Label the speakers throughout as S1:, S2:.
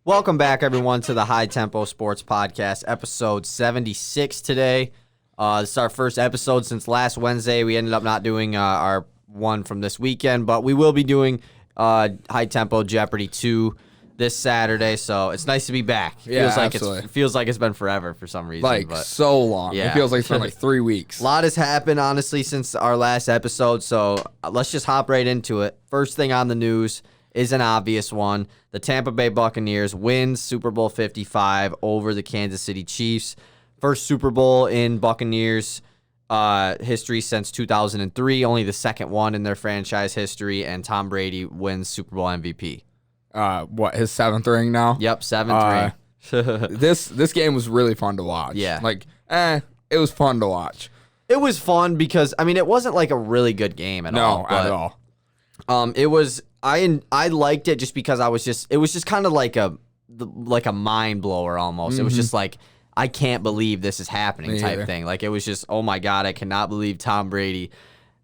S1: Welcome back, everyone, to the High Tempo Sports Podcast, episode 76 today. This is our first episode since last Wednesday. We ended up not doing our one from this weekend, but we will be doing High Tempo Jeopardy 2 this Saturday, so it's nice to be back. It feels like it's been forever for some reason. But
S2: so long.
S1: Yeah.
S2: It feels like it's been like 3 weeks.
S1: A lot has happened, honestly, since our last episode, so let's just hop right into it. First thing on the news is an obvious one. The Tampa Bay Buccaneers wins Super Bowl 55 over the Kansas City Chiefs. First Super Bowl in Buccaneers history since 2003, only the second one in their franchise history, and Tom Brady wins Super Bowl MVP.
S2: His seventh ring now?
S1: Yep, seventh ring.
S2: This game was really fun to watch.
S1: Yeah.
S2: It was fun to watch.
S1: It was fun because, it wasn't like a really good game at all.
S2: No, at all.
S1: It was, I liked it just because it was just kind of like a mind blower almost.
S2: Mm-hmm.
S1: It was just like, I can't believe this is happening
S2: Me
S1: type
S2: either.
S1: thing. Like, it was just, oh my God, I cannot believe Tom Brady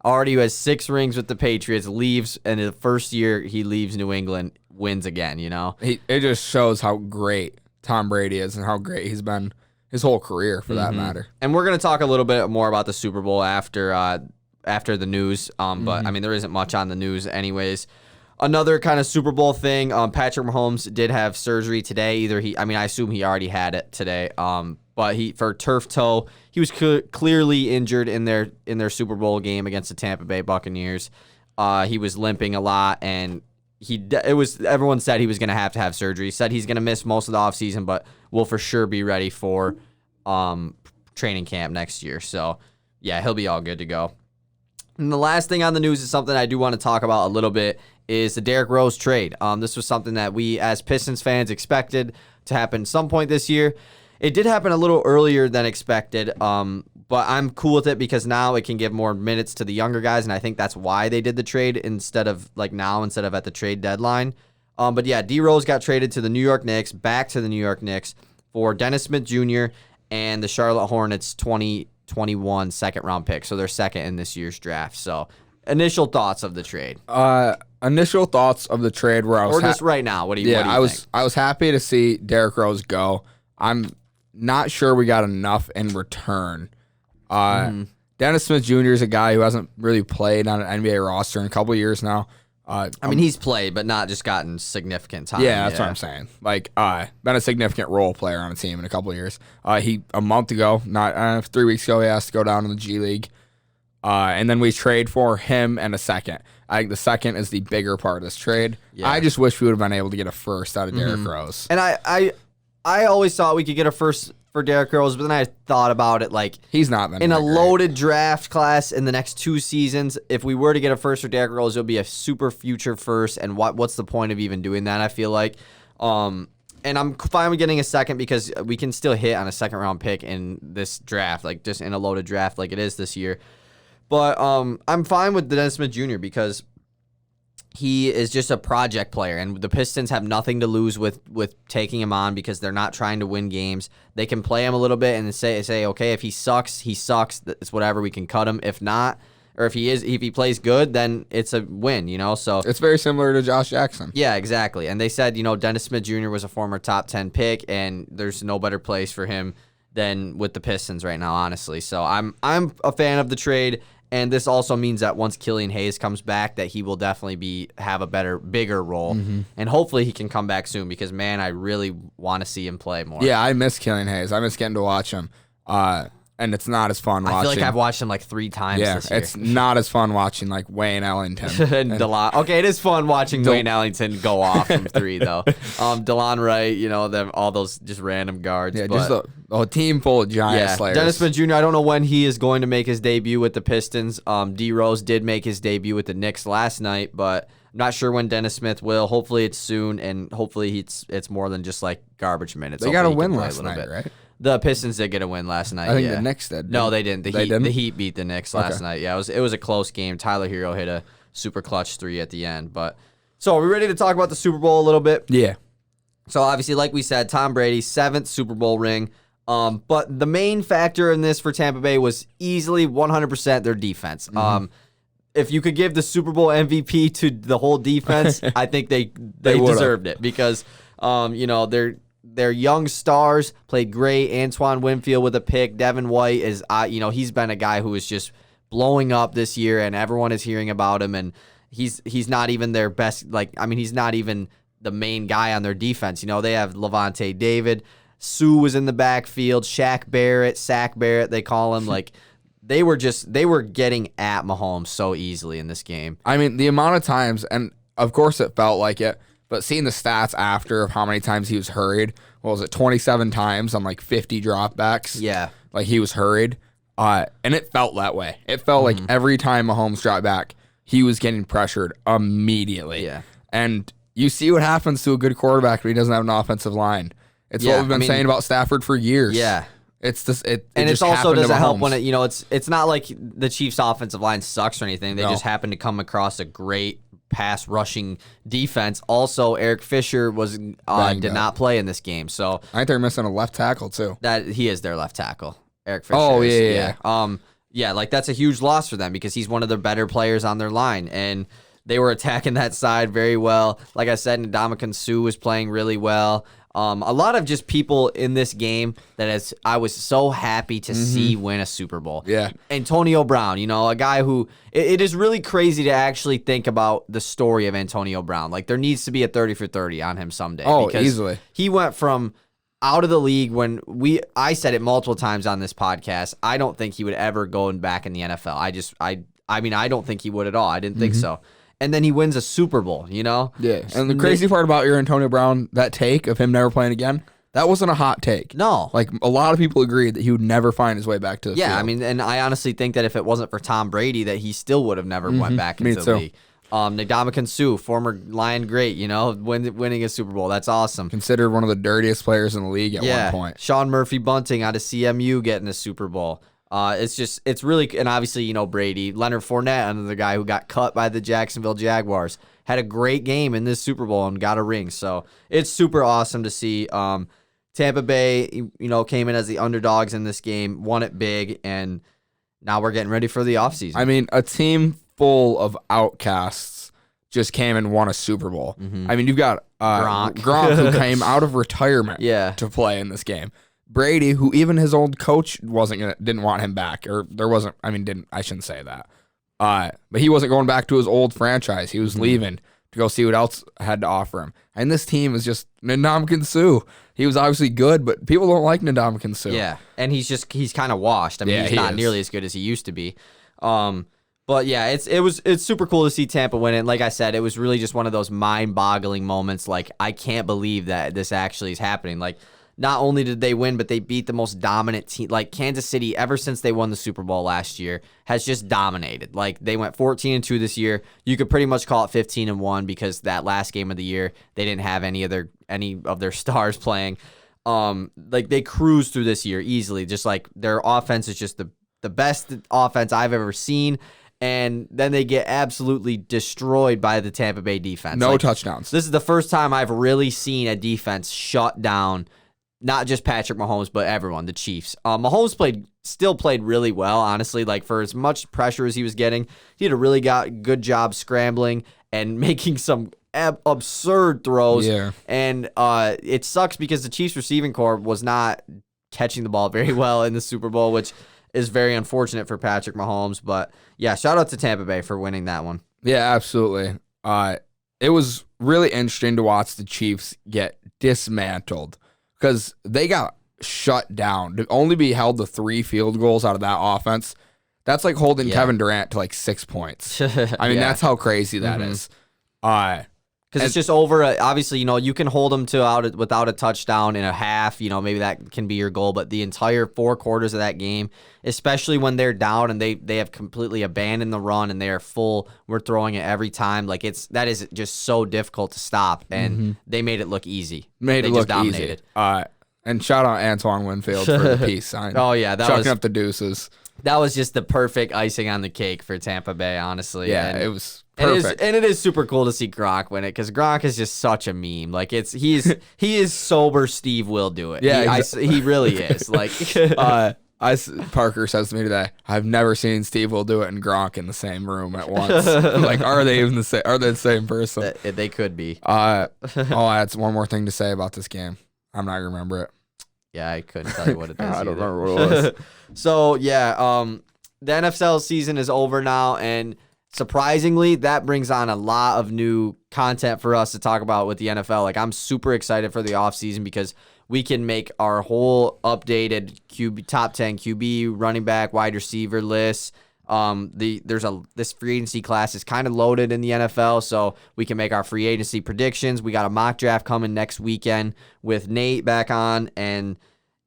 S1: already has 6 rings with the Patriots, leaves, and in the first year he leaves New England, wins again,
S2: It just shows how great Tom Brady is and how great he's been his whole career for that matter.
S1: And we're going to talk a little bit more about the Super Bowl after the news, but there isn't much on the news anyways. Another kind of Super Bowl thing, Patrick Mahomes did have surgery today. I assume he already had it today, but for turf toe, he was clearly injured in their Super Bowl game against the Tampa Bay Buccaneers. He was limping a lot, and everyone said he was going to have surgery. He said he's going to miss most of the offseason, but will for sure be ready for training camp next year. So, yeah, he'll be all good to go. And the last thing on the news is something I do want to talk about a little bit is the Derrick Rose trade. This was something that we as Pistons fans expected to happen some point this year. It did happen a little earlier than expected, but I'm cool with it because now it can give more minutes to the younger guys, and I think that's why they did the trade instead of at the trade deadline. But yeah, D Rose got traded to the New York Knicks, back to the New York Knicks for Dennis Smith Jr. and the Charlotte Hornets 2021 second-round pick, so they're second in this year's draft. So, initial thoughts of the trade.
S2: Initial thoughts of the trade where I was...
S1: Or just right now, what do you think?
S2: I was happy to see Derrick Rose go. I'm not sure we got enough in return. Dennis Smith Jr. is a guy who hasn't really played on an NBA roster in a couple of years now.
S1: He's played, but not just gotten significant time.
S2: Yeah, that's what I'm saying. Been a significant role player on a team in a couple of years. A month ago, 3 weeks ago, he asked to go down to the G League. And then we trade for him and a second. I think the second is the bigger part of this trade. Yeah. I just wish we would have been able to get a first out of Derrick Rose.
S1: And I always thought we could get a first for Derrick Rose, but then I thought about it
S2: he's not been
S1: in a
S2: great.
S1: Loaded draft class in the next 2 seasons. If we were to get a first for Derrick Rose, it would be a super future first. And what's the point of even doing that? I feel like. And I'm fine with getting a second because we can still hit on a second round pick in this draft, just in a loaded draft like it is this year. But I'm fine with Dennis Smith Jr. because he is just a project player, and the Pistons have nothing to lose with taking him on because they're not trying to win games. They can play him a little bit and say, okay, if he sucks, he sucks. It's whatever. We can cut him. If not, or if he plays good, then it's a win. So
S2: it's very similar to Josh Jackson.
S1: Yeah, exactly. And they said, Dennis Smith Jr. was a former top 10 pick, and there's no better place for him than with the Pistons right now, honestly. So I'm a fan of the trade. And this also means that once Killian Hayes comes back, that he will definitely have a bigger role. And hopefully he can come back soon because, man, I really want to see him play more.
S2: Yeah, I miss Killian Hayes. I miss getting to watch him. And it's not as fun watching.
S1: I feel like I've watched him 3 times this year.
S2: It's not as fun watching Wayne Ellington.
S1: and DeLon. Okay, it is fun watching Wayne Ellington go off from 3, though. DeLon Wright, all those just random guards.
S2: Yeah, just a team full of giant slayers.
S1: Dennis Smith Jr., I don't know when he is going to make his debut with the Pistons. D Rose did make his debut with the Knicks last night, but I'm not sure when Dennis Smith will. Hopefully it's soon, and hopefully it's more than just garbage minutes.
S2: They got a win last night, right?
S1: The Pistons did get a win last night.
S2: I think the Knicks did.
S1: No, they didn't. The Heat beat the Knicks last night. Yeah, it was a close game. Tyler Hero hit a super clutch 3 at the end. So are we ready to talk about the Super Bowl a little bit?
S2: Yeah.
S1: So obviously, like we said, Tom Brady's 7th Super Bowl ring. But the main factor in this for Tampa Bay was easily 100% their defense. If you could give the Super Bowl MVP to the whole defense, I think they deserved it because Their young stars played great. Antoine Winfield with a pick. Devin White is, he's been a guy who is just blowing up this year, and everyone is hearing about him. And he's not even their best. He's not even the main guy on their defense. They have Levante David. Sue was in the backfield. Sack Barrett, they call him. They were getting at Mahomes so easily in this game.
S2: I mean, the amount of times, and of course it felt like it, but seeing the stats after of how many times he was hurried, what was it, 27 times on 50 dropbacks?
S1: Yeah.
S2: He was hurried. And it felt that way. It felt like every time Mahomes dropped back, he was getting pressured immediately.
S1: Yeah.
S2: And you see what happens to a good quarterback when he doesn't have an offensive line. It's what we've been saying about Stafford for years.
S1: Yeah.
S2: It's this. It
S1: just
S2: also
S1: doesn't help when it's not like the Chiefs' offensive line sucks or anything. They just happen to come across a great pass rushing defense. Also, Eric Fisher did not play in this game, so
S2: I think they're missing a left tackle too.
S1: That he is their left tackle, Eric Fisher.
S2: Oh yeah.
S1: That's a huge loss for them because he's one of their better players on their line, and they were attacking that side very well. Like I said, Ndamukong Suh was playing really well. A lot of just people in this game I was so happy to see win a Super Bowl.
S2: Yeah.
S1: Antonio Brown, a guy who it is really crazy to actually think about the story of Antonio Brown. There needs to be a 30 for 30 on him someday.
S2: Oh,
S1: because
S2: easily.
S1: He went from out of the league when I said it multiple times on this podcast. I don't think he would ever go back in the NFL. I don't think he would at all. I didn't think so. And then he wins a Super Bowl,
S2: Yeah. And the crazy part about your Antonio Brown, that take of him never playing again, that wasn't a hot take.
S1: No.
S2: A lot of people agreed that he would never find his way back to the field.
S1: Yeah, and I honestly think that if it wasn't for Tom Brady, that he still would have never went back into the league. Ndamukong Suh, former Lion great, winning a Super Bowl. That's awesome.
S2: Considered one of the dirtiest players in the league at one point.
S1: Sean Murphy Bunting out of CMU getting a Super Bowl. It's really, and obviously, Brady. Leonard Fournette, another guy who got cut by the Jacksonville Jaguars, had a great game in this Super Bowl and got a ring. So it's super awesome to see. Tampa Bay, came in as the underdogs in this game, won it big, and now we're getting ready for the offseason.
S2: I mean, a team full of outcasts just came and won a Super Bowl. I mean, you've got Gronk who came out of retirement to play in this game. Brady, who even his old coach didn't want him back, or there wasn't. I mean, I shouldn't say that. But he wasn't going back to his old franchise. He was leaving to go see what else had to offer him. And this team is just Ndamukong Suh. He was obviously good, but people don't like Ndamukong Suh.
S1: Yeah, and he's kind of washed. I mean, he's not nearly as good as he used to be. But yeah, it's super cool to see Tampa win it. Like I said, it was really just one of those mind-boggling moments. I can't believe that this actually is happening. Not only did they win, but they beat the most dominant team. Kansas City, ever since they won the Super Bowl last year, has just dominated. They went 14-2 this year. You could pretty much call it 15-1 because that last game of the year, they didn't have any of their stars playing. They cruised through this year easily. Just their offense is just the best offense I've ever seen. And then they get absolutely destroyed by the Tampa Bay defense.
S2: No touchdowns.
S1: This is the first time I've really seen a defense shut down not just Patrick Mahomes, but everyone, the Chiefs. Mahomes still played really well, honestly. For as much pressure as he was getting, he had a really good job scrambling and making some absurd throws.
S2: Yeah.
S1: And it sucks because the Chiefs receiving corps was not catching the ball very well in the Super Bowl, which is very unfortunate for Patrick Mahomes. But yeah, shout out to Tampa Bay for winning that one.
S2: Yeah, absolutely. It was really interesting to watch the Chiefs get dismantled because they got shut down. To only be held to 3 field goals out of that offense, that's like holding Kevin Durant to 6 points. I mean, that's how crazy that is.
S1: Because it's just over. Obviously, you can hold them without a touchdown in a half. Maybe that can be your goal. But the entire 4 quarters of that game, especially when they're down and they have completely abandoned the run and they are full, we're throwing it every time. That is just so difficult to stop. And they made it look easy. They just dominated.
S2: Easy. And shout out Antoine Winfield for the peace sign.
S1: Oh yeah,
S2: chucking up the deuces.
S1: That was just the perfect icing on the cake for Tampa Bay, honestly.
S2: Yeah, it was perfect.
S1: And it is super cool to see Gronk win it because Gronk is just such a meme. He is sober. Steve will do it.
S2: Yeah,
S1: he really is.
S2: I Parker says to me today, I've never seen Steve will do it and Gronk in the same room at once. Like, are they even the same? Are they the same person?
S1: They could be.
S2: I'll add one more thing to say about this game. I'm not gonna remember it.
S1: Yeah, I couldn't tell you what it is.
S2: I don't
S1: either.
S2: remember what it was.
S1: So yeah, the NFL season is over now, and surprisingly, that brings on a lot of new content for us to talk about with the NFL. Like, I'm super excited for the offseason because we can make our whole updated top 10 QB, running back, wide receiver list. This free agency class is kind of loaded in the NFL, so we can make our free agency predictions. We got a mock draft coming next weekend with Nate back on, and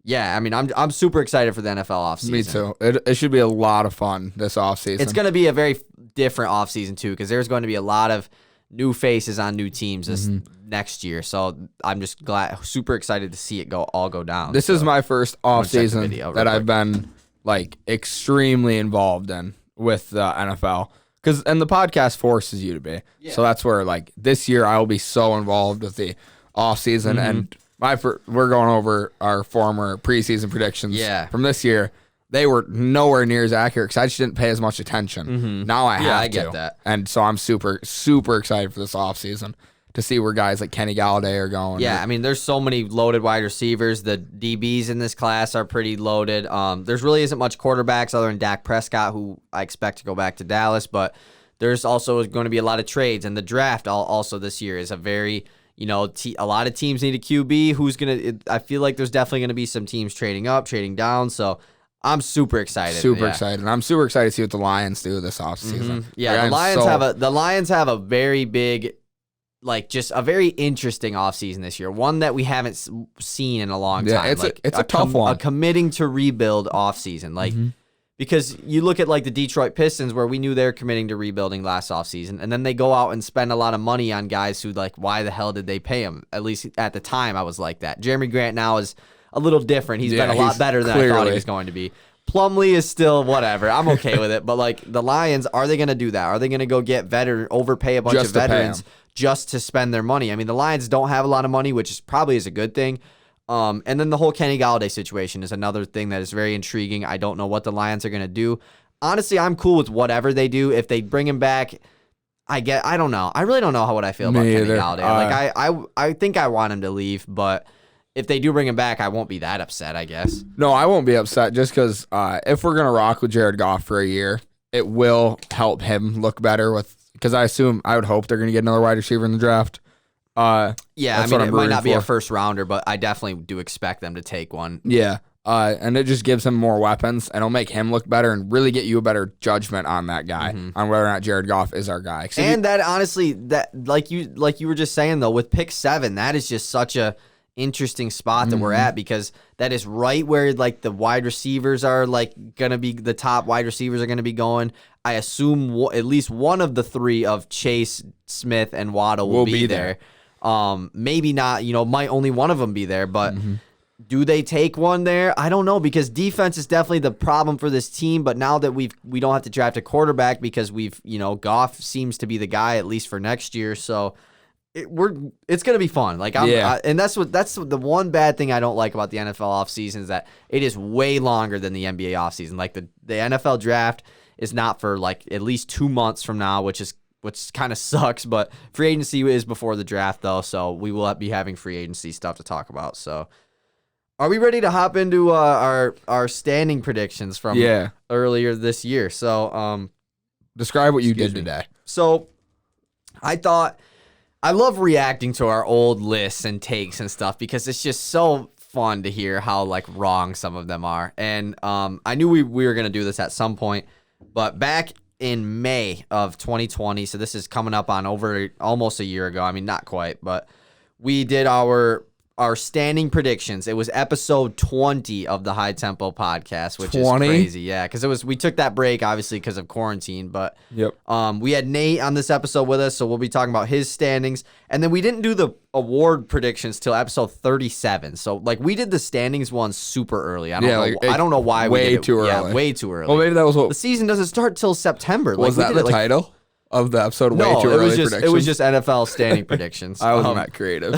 S1: yeah, I mean, I'm super excited for the NFL offseason.
S2: Me too. It should be a lot of fun this offseason.
S1: It's going to be a very different offseason too, because there's going to be a lot of new faces on new teams this next year. So I'm just super excited to see it all go down.
S2: This is my first offseason that I've been like extremely involved in with the NFL, and the podcast forces you to be. Yeah. So that's where like this year I will be so involved with the offseason, and we're going over our former preseason predictions from this year. They were nowhere near as accurate because I just didn't pay as much attention. Now I have to.
S1: I get that.
S2: And so I'm super, super excited for this offseason to see where guys like Kenny Galladay are going.
S1: Yeah, I mean, there's so many loaded wide receivers. The DBs in this class are pretty loaded. There's really isn't much quarterbacks other than Dak Prescott, who I expect to go back to Dallas. But there's also going to be a lot of trades. And the draft also this year is a very... a lot of teams need a QB. I feel like there's definitely going to be some teams trading up, trading down. So I'm super excited.
S2: Excited. And I'm super excited to see what the Lions do this offseason.
S1: Yeah, the Lions have a very big, like, just a very interesting offseason this year. One that we haven't seen in a long time.
S2: Yeah, it's a tough one.
S1: A committing to rebuild offseason. Like, because you look at like the Detroit Pistons, where we knew they're committing to rebuilding last offseason, and then they go out and spend a lot of money on guys who, like, why the hell did they pay them? At least at the time, I was like that. Jeremy Grant now is a little different. He's been a lot better than I thought he was going to be. Plumlee is still whatever. I'm okay with it. But like the Lions, are they going to do that? Are they going to go get overpay a bunch of veterans just to spend their money? I mean, the Lions don't have a lot of money, which is probably a good thing. And then the whole Kenny Galladay situation is another thing that is very intriguing. I don't know what the Lions are going to do. Honestly, I'm cool with whatever they do. If they bring him back, I don't know. I really don't know what I feel about Kenny Galladay. I think I want him to leave, but if they do bring him back, I won't be that upset, I guess.
S2: No, I won't be upset just because if we're going to rock with Jared Goff for a year, it will help him look better because I would hope they're going to get another wide receiver in the draft.
S1: I mean, it might not be a first rounder, but I definitely do expect them to take one.
S2: Yeah. And it just gives him more weapons, and it'll make him look better and really get you a better judgment on that guy, on whether or not Jared Goff is our guy.
S1: And that honestly, that like you were just saying though, with pick 7, that is just such a interesting spot that we're at, because that is right where like the wide receivers are like gonna be, the top wide receivers are gonna be going. I assume at least one of the 3 of Chase, Smith, and Waddle will be there. Maybe not, might only one of them be there, but do they take one there? I don't know, because defense is definitely the problem for this team. But now that we don't have to draft a quarterback because Goff seems to be the guy at least for next year. So it's gonna be fun. Like and that's the one bad thing I don't like about the NFL offseason is that it is way longer than the NBA offseason. Like the NFL draft is not for like at least 2 months from now, which kind of sucks, but free agency is before the draft though, so we will be having free agency stuff to talk about. So are we ready to hop into our standing predictions from earlier this year? So
S2: describe what you did today.
S1: So I love reacting to our old lists and takes and stuff because it's just so fun to hear how like wrong some of them are. And I knew we were going to do this at some point, but back in May of 2020, so this is coming up on over almost a year ago. I mean, not quite, but we did our standing predictions. It was episode 20 of the High Tempo podcast, which 20? Is crazy. Yeah, because we took that break obviously because of quarantine, but we had Nate on this episode with us, so we'll be talking about his standings. And then we didn't do the award predictions till episode 37. So like we did the standings one super early. I don't know why we did it.
S2: Too early.
S1: Yeah, way too early.
S2: Well, maybe that was what
S1: the season doesn't start till September.
S2: Was that the title of the episode? Way too early predictions?
S1: It was just NFL standing predictions.
S2: I wasn't that creative.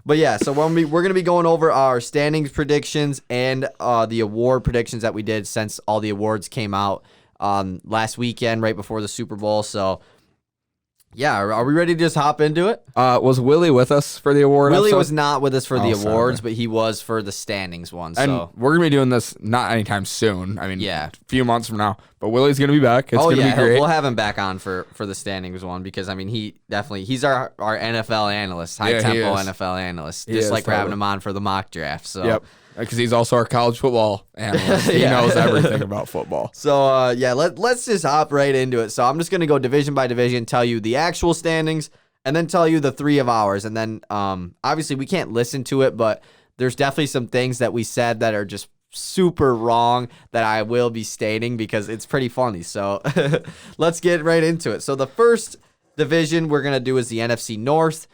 S1: But yeah, so we're gonna be going over our standings predictions and the award predictions that we did since all the awards came out last weekend, right before the Super Bowl. So yeah, are we ready to just hop into it?
S2: Was Willie with us for the award?
S1: Willie
S2: episode?
S1: was not with us for the awards,
S2: sorry.
S1: but he was for the standings one.
S2: And
S1: So
S2: we're gonna be doing this not anytime soon. I mean,
S1: Yeah.
S2: a few months from now. But Willie's gonna be back. It's gonna be great.
S1: we'll have him back on for the standings one because I mean he's our NFL analyst, high tempo NFL analyst, just like we're having him on for the mock draft. So
S2: Yep, because he's also our college football analyst. He knows everything about football.
S1: So let's just hop right into it. So I'm just gonna go division by division, tell you the actual standings, and then tell you the three of ours. And then obviously we can't listen to it, but there's definitely some things that we said that are just super wrong that I will be stating because it's pretty funny. So let's get right into it. So the first division we're gonna do is the NFC North,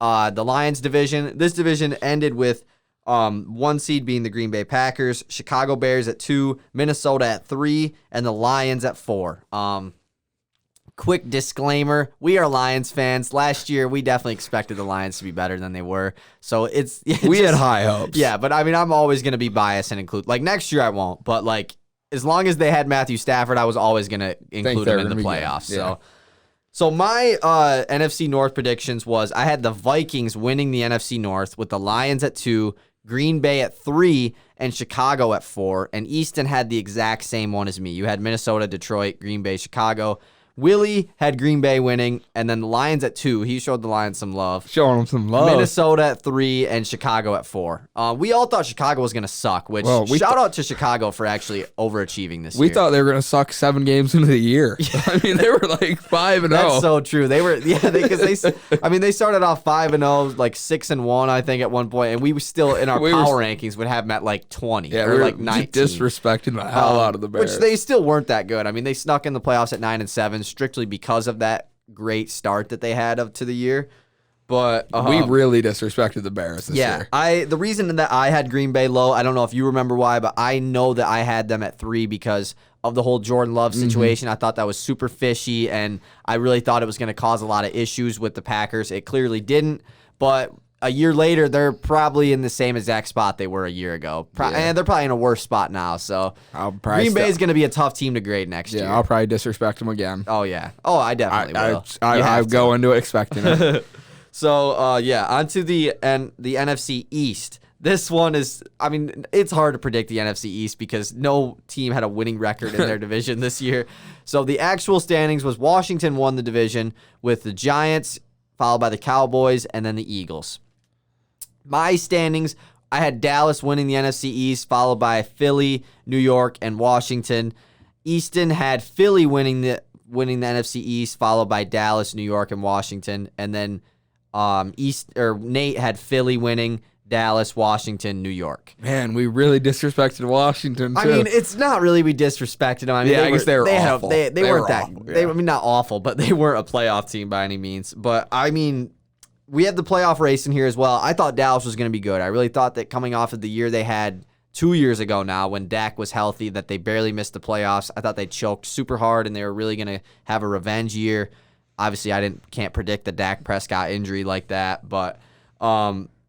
S1: the Lions division. This division ended with one seed being the Green Bay Packers, Chicago Bears at 2, Minnesota at 3, and the Lions at 4. Quick disclaimer, we are Lions fans. Last year, we definitely expected the Lions to be better than they were. So
S2: we had high hopes.
S1: Yeah, but I mean, I'm always going to be biased and include, like next year I won't, but like as long as they had Matthew Stafford, I was always going to include him in the playoffs.
S2: Yeah.
S1: So my NFC North predictions was I had the Vikings winning the NFC North with the Lions at 2, Green Bay at 3, and Chicago at 4. And Easton had the exact same one as me. You had Minnesota, Detroit, Green Bay, Chicago. Willie had Green Bay winning, and then the Lions at 2. He showed the Lions some love.
S2: Showing them some love.
S1: Minnesota at 3 and Chicago at 4. We all thought Chicago was going to suck, which shout out to Chicago for actually overachieving this year.
S2: We thought they were going to suck 7 games into the year. I mean, they were like 5-0.
S1: That's so true. They were, because they started off 5-0, like 6-1, I think, at one point, and we were still in our power rankings would have them at like 20 or like 19.
S2: Disrespecting the hell out of the Bears.
S1: Which they still weren't that good. I mean, they snuck in the playoffs at 9-7 strictly because of that great start that they had up to the year. But
S2: we really disrespected the Bears this year.
S1: The reason that I had Green Bay low, I don't know if you remember why, but I know that I had them at 3 because of the whole Jordan Love situation. I thought that was super fishy, and I really thought it was going to cause a lot of issues with the Packers. It clearly didn't, but a year later, they're probably in the same exact spot they were a year ago. And they're probably in a worse spot now. So Green Bay is going to be a tough team to grade next year.
S2: Yeah, I'll probably disrespect them again.
S1: Oh, yeah. Oh, I definitely will.
S2: I go into it expecting it.
S1: So, onto the NFC East. This one is, I mean, it's hard to predict the NFC East because no team had a winning record in their division this year. So the actual standings was Washington won the division with the Giants, followed by the Cowboys, and then the Eagles. My standings, I had Dallas winning the NFC East, followed by Philly, New York, and Washington. Easton had Philly winning the NFC East, followed by Dallas, New York, and Washington. And then Nate had Philly winning, Dallas, Washington, New York.
S2: Man, we really disrespected Washington too.
S1: I mean, it's not really we disrespected them. I mean,
S2: I guess they were awful.
S1: They weren't that.
S2: Awful, yeah.
S1: I mean, not awful, but they weren't a playoff team by any means. But I mean, we had the playoff race in here as well. I thought Dallas was going to be good. I really thought that coming off of the year they had 2 years ago now when Dak was healthy, that they barely missed the playoffs. I thought they choked super hard and they were really going to have a revenge year. Obviously, I can't predict the Dak Prescott injury like that, but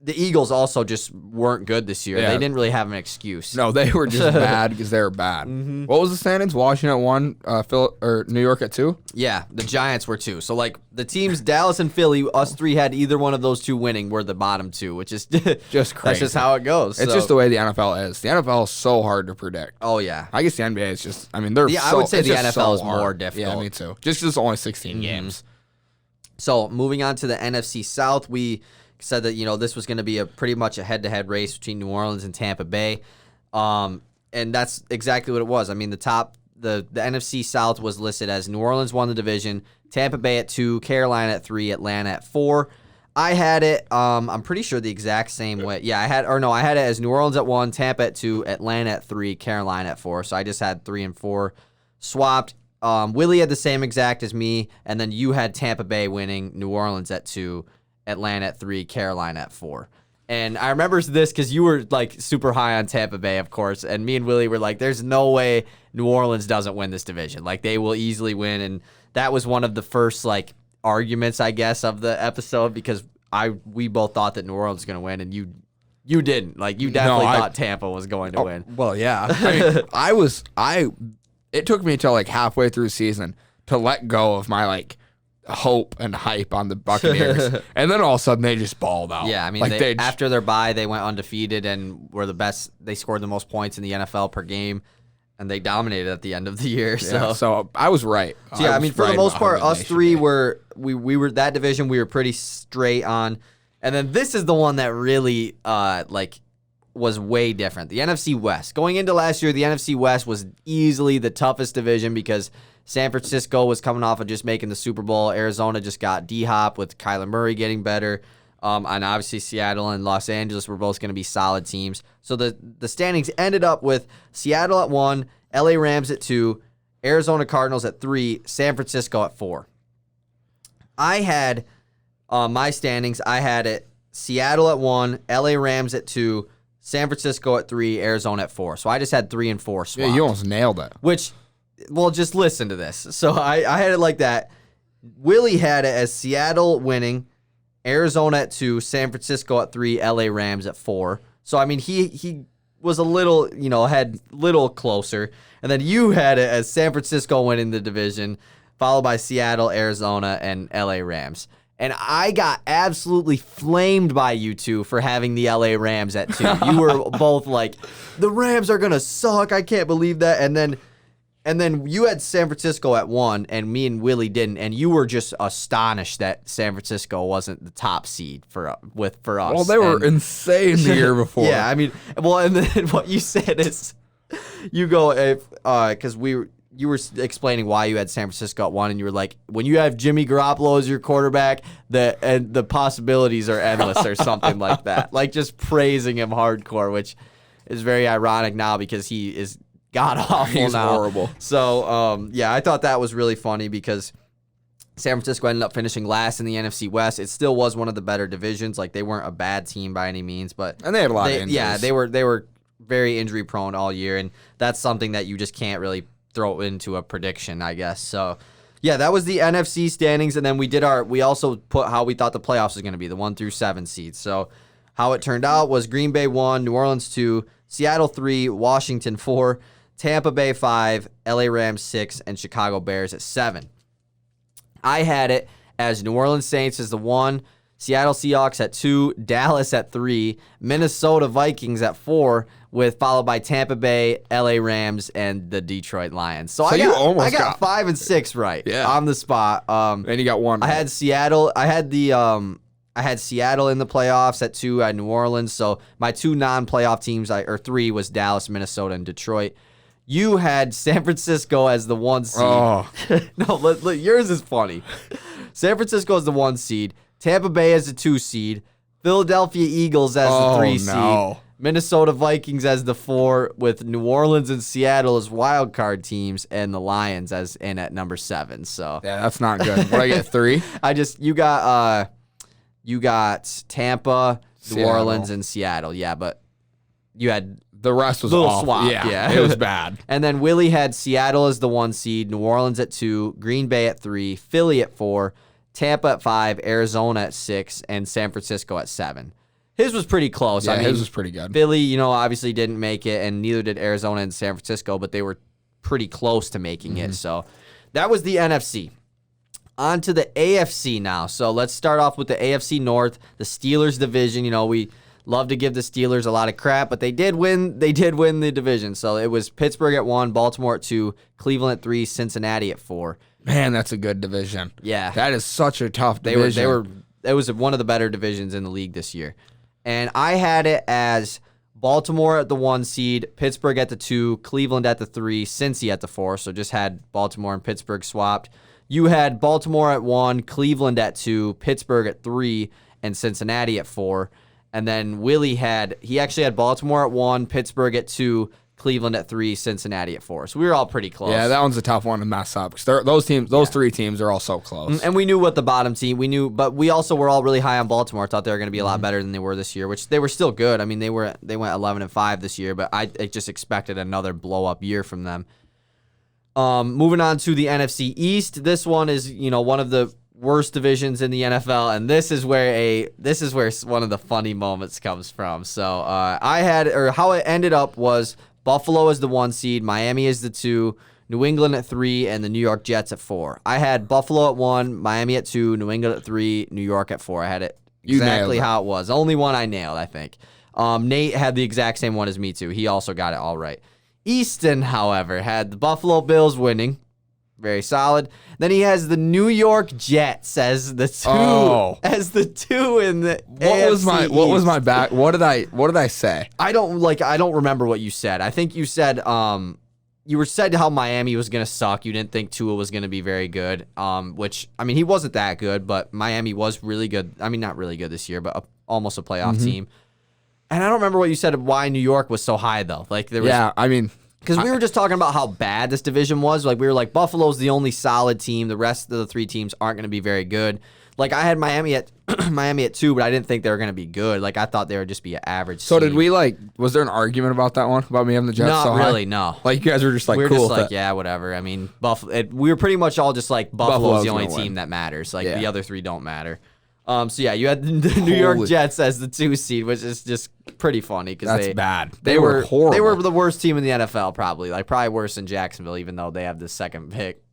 S1: the Eagles also just weren't good this year.
S2: Yeah.
S1: They didn't really have an excuse.
S2: No, they were just bad because they were bad. What was the standings? Washington at 1, New York at 2?
S1: Yeah, the Giants were 2. So, like, the teams, Dallas and Philly, us 3 had either one of those 2 winning. We're the bottom 2, which is
S2: just crazy.
S1: That's just how it goes.
S2: It's just the way the NFL is. The NFL is so hard to predict.
S1: Oh, yeah.
S2: I guess the NBA is just, I mean, they're
S1: I would say the NFL is more difficult.
S2: Yeah, me too. Just because it's only 16 games.
S1: So, moving on to the NFC South, we said that, this was going to be pretty much a head-to-head race between New Orleans and Tampa Bay. And that's exactly what it was. I mean, the NFC South was listed as New Orleans won the division, Tampa Bay at 2, Carolina at 3, Atlanta at 4. I had it, I'm pretty sure the exact same way. Yeah, I had it as New Orleans at 1, Tampa at 2, Atlanta at 3, Carolina at 4. So I just had 3 and 4 swapped. Willie had the same exact as me, and then you had Tampa Bay winning, New Orleans at 2, Atlanta at 3, Carolina at 4. And I remember this because you were like super high on Tampa Bay, of course, and me and Willie were like, there's no way New Orleans doesn't win this division. Like, they will easily win, and that was one of the first like arguments, I guess, of the episode because we both thought that New Orleans was going to win, and you didn't. Like, you definitely thought Tampa was going to win.
S2: Well, yeah. I mean, it took me till like halfway through the season to let go of my like hope and hype on the Buccaneers, and then all of a sudden they just balled out.
S1: Yeah, I mean,
S2: like
S1: after their bye, they went undefeated and were the best. They scored the most points in the NFL per game, and they dominated at the end of the year.
S2: So I was right.
S1: So yeah, I mean, for the most part, us three were that division we were pretty straight on, and then this is the one that really was way different. The NFC West. Going into last year, the NFC West was easily the toughest division because San Francisco was coming off of just making the Super Bowl. Arizona just got D-Hop with Kyler Murray getting better. And obviously Seattle and Los Angeles were both going to be solid teams. So the standings ended up with Seattle at 1, LA Rams at 2, Arizona Cardinals at 3, San Francisco at 4. I had my standings. I had it Seattle at 1, LA Rams at 2, San Francisco at 3, Arizona at 4. So I just had 3 and 4 swapped.
S2: Yeah, you almost nailed it.
S1: Well, just listen to this. So I had it like that. Willie had it as Seattle winning, Arizona at 2, San Francisco at 3, LA Rams at 4. So, I mean, he was a little, had little closer. And then you had it as San Francisco winning the division, followed by Seattle, Arizona, and LA Rams. And I got absolutely flamed by you two for having the LA Rams at 2. You were both like, the Rams are going to suck. I can't believe that. And then you had San Francisco at 1, and me and Willie didn't. And you were just astonished that San Francisco wasn't the top seed for us.
S2: Well, they were insane the year before.
S1: Yeah, I mean, well, and then what you said is, you go, because you were explaining why you had San Francisco at 1, and you were like, when you have Jimmy Garoppolo as your quarterback, the possibilities are endless or something like that. Like, just praising him hardcore, which is very ironic now because he is god-awful
S2: He's
S1: now.
S2: horrible.
S1: So, yeah, I thought that was really funny because San Francisco ended up finishing last in the NFC West. It still was one of the better divisions. Like, they weren't a bad team by any means, but
S2: And they had a lot of injuries.
S1: Yeah, they were very injury-prone all year, and that's something that you just can't really throw into a prediction, I guess. So, yeah, that was the NFC standings, and then we also put how we thought the playoffs was going to be, the 1 through 7 seeds. So, how it turned out was Green Bay 1, New Orleans 2, Seattle 3, Washington 4, Tampa Bay 5, LA Rams 6, and Chicago Bears at 7. I had it as New Orleans Saints as the 1, Seattle Seahawks at 2, Dallas at 3, Minnesota Vikings at 4, followed by Tampa Bay, LA Rams, and the Detroit Lions. So I got 5 and 6 right on the spot.
S2: And you got 1
S1: I
S2: right.
S1: had Seattle. I had Seattle in the playoffs at 2. I had New Orleans. So my 2 non-playoff teams, or 3, was Dallas, Minnesota, and Detroit. You had San Francisco as the 1 seed.
S2: Oh.
S1: No, yours is funny. San Francisco is the 1 seed. Tampa Bay as the 2 seed. Philadelphia Eagles as the 3 seed. Minnesota Vikings as the 4, with New Orleans and Seattle as wild card teams, and the Lions as in at number 7. So
S2: yeah, that's not good. What I get 3?
S1: You got Tampa,
S2: Seattle.
S1: New Orleans, and Seattle. Yeah, but you had
S2: the rest was
S1: little
S2: awful.
S1: swap.
S2: Yeah, it was bad.
S1: And then Willie had Seattle as the 1 seed, New Orleans at 2, Green Bay at 3, Philly at 4, Tampa at 5, Arizona at 6, and San Francisco at 7. His was pretty close.
S2: Yeah,
S1: I mean,
S2: his was pretty good.
S1: Philly, obviously didn't make it, and neither did Arizona and San Francisco, but they were pretty close to making it. So that was the NFC. On to the AFC now. So let's start off with the AFC North, the Steelers division. We love to give the Steelers a lot of crap, but they did win. They did win the division. So it was Pittsburgh at 1, Baltimore at 2, Cleveland at 3, Cincinnati at 4.
S2: Man, that's a good division.
S1: Yeah,
S2: that is such a tough division.
S1: It was one of the better divisions in the league this year. And I had it as Baltimore at the 1 seed, Pittsburgh at the 2, Cleveland at the 3, Cincy at the 4. So just had Baltimore and Pittsburgh swapped. You had Baltimore at 1, Cleveland at 2, Pittsburgh at 3, and Cincinnati at 4. And then Willie actually had Baltimore at 1, Pittsburgh at 2, Cleveland at 3, Cincinnati at 4. So we were all pretty close.
S2: Yeah, that one's a tough one to mess up because those 3 teams are all so close.
S1: And we knew what the bottom team, but we also were all really high on Baltimore. Thought they were going to be a lot better than they were this year, which they were still good. I mean, they went 11-5 this year, but I just expected another blow up year from them. Moving on to the NFC East, this one is one of the worst divisions in the NFL, and this is where one of the funny moments comes from. So how it ended up was Buffalo is the 1 seed, Miami is the 2, New England at 3, and the New York Jets at 4. I had Buffalo at 1, Miami at 2, New England at 3, New York at 4. I had it exactly how it was. Only one I nailed, I think. Nate had the exact same one as me too. He also got it all right. Easton, however, had the Buffalo Bills winning. Very solid. Then he has the New York Jets as the 2 in the AFC
S2: What was my back? What did I say?
S1: I don't remember what you said. I think you said you said how Miami was going to suck. You didn't think Tua was going to be very good. Which I mean, he wasn't that good, but Miami was really good. I mean, not really good this year, but almost a playoff team. And I don't remember what you said why New York was so high though. Like there was because we were just talking about how bad this division was. Like we were like, Buffalo's the only solid team. The rest of the 3 teams aren't going to be very good. Like I had Miami at 2, but I didn't think they were going to be good. Like I thought they would just be an average.
S2: So
S1: seed.
S2: did we was there an argument about that one about me having the Jets?
S1: Not
S2: so
S1: really,
S2: high?
S1: no.
S2: Like you guys were just like,
S1: we were
S2: cool.
S1: just like, yeah, whatever. I mean, we were pretty much all just like Buffalo's the only team
S2: win.
S1: that matters. Like the other 3 don't matter. So yeah, you had the New York Jets as the 2 seed, which is just pretty funny because
S2: that's bad.
S1: They were
S2: horrible.
S1: They were the worst team in the NFL, probably worse than Jacksonville, even though they have the 2nd pick.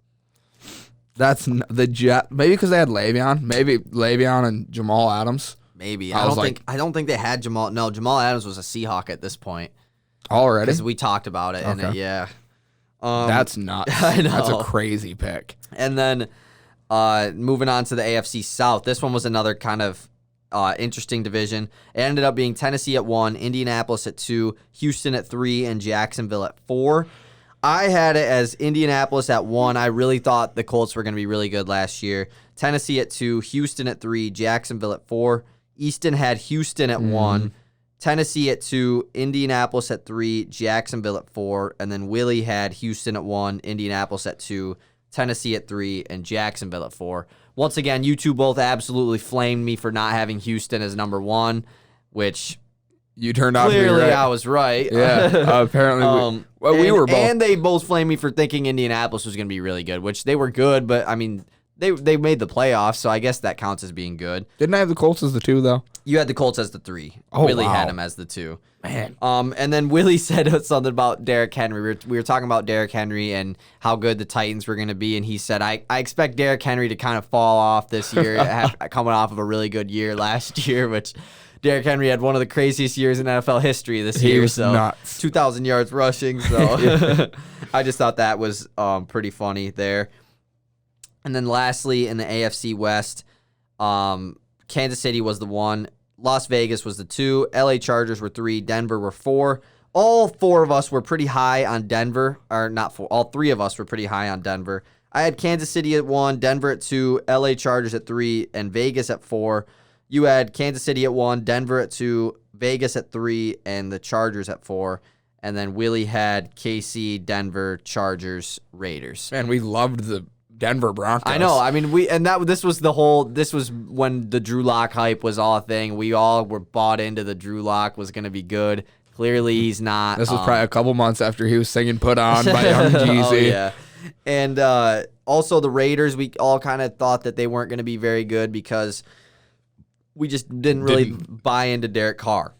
S2: That's the Jet. Maybe because they had Le'Veon. Maybe Le'Veon and Jamal Adams.
S1: Maybe I don't think they had Jamal. No, Jamal Adams was a Seahawk at this point
S2: already.
S1: Because we talked about it.
S2: Okay.
S1: And yeah,
S2: that's nuts.
S1: I know.
S2: That's a crazy pick.
S1: And then moving on to the AFC South, this one was another kind of interesting division. It ended up being Tennessee at 1, Indianapolis at 2, Houston at 3, and Jacksonville at 4. I had it as Indianapolis at 1. I really thought the Colts were going to be really good last year. Tennessee at 2, Houston at 3, Jacksonville at 4. Easton had Houston at 1, Tennessee at 2, Indianapolis at 3, Jacksonville at 4, and then Willie had Houston at 1, Indianapolis at 2, Tennessee at 3, and Jacksonville at 4. Once again, you two both absolutely flamed me for not having Houston as number 1, which
S2: you turned out
S1: clearly
S2: to be right.
S1: I was right.
S2: Yeah, apparently we were both.
S1: And they both flamed me for thinking Indianapolis was going to be really good, which they were good, but I mean, they made the playoffs, so I guess that counts as being good.
S2: Didn't I have the Colts as the 2 though?
S1: You had the Colts as the 3.
S2: Oh,
S1: Willie
S2: wow.
S1: had him as the 2.
S2: Man.
S1: And then Willie said something about Derrick Henry. We were talking about Derrick Henry and how good the Titans were going to be, and he said, I expect Derrick Henry to kind of fall off this year, coming off of a really good year last year, which Derrick Henry had one of the craziest years in NFL history this year.
S2: He was
S1: so
S2: nuts.
S1: 2,000 yards rushing. So I just thought that was pretty funny there. And then lastly, in the AFC West, Kansas City was the 1. Las Vegas was the 2. LA Chargers were 3. Denver were 4. All 4 of us were pretty high on Denver. Or not 4. All 3 of us were pretty high on Denver. I had Kansas City at 1, Denver at 2, LA Chargers at 3, and Vegas at 4. You had Kansas City at 1, Denver at 2, Vegas at 3, and the Chargers at 4. And then Willie had KC, Denver, Chargers, Raiders.
S2: Man, we loved the Denver Broncos.
S1: I know. I mean, this was when the Drew Lock hype was all a thing. We all were bought into the Drew Lock was going to be good. Clearly, he's not.
S2: This was probably a couple months after he was singing "Put On" by Young Jeezy.
S1: Oh, yeah. And also the Raiders, we all kind of thought that they weren't going to be very good because we just didn't really buy into Derek Carr.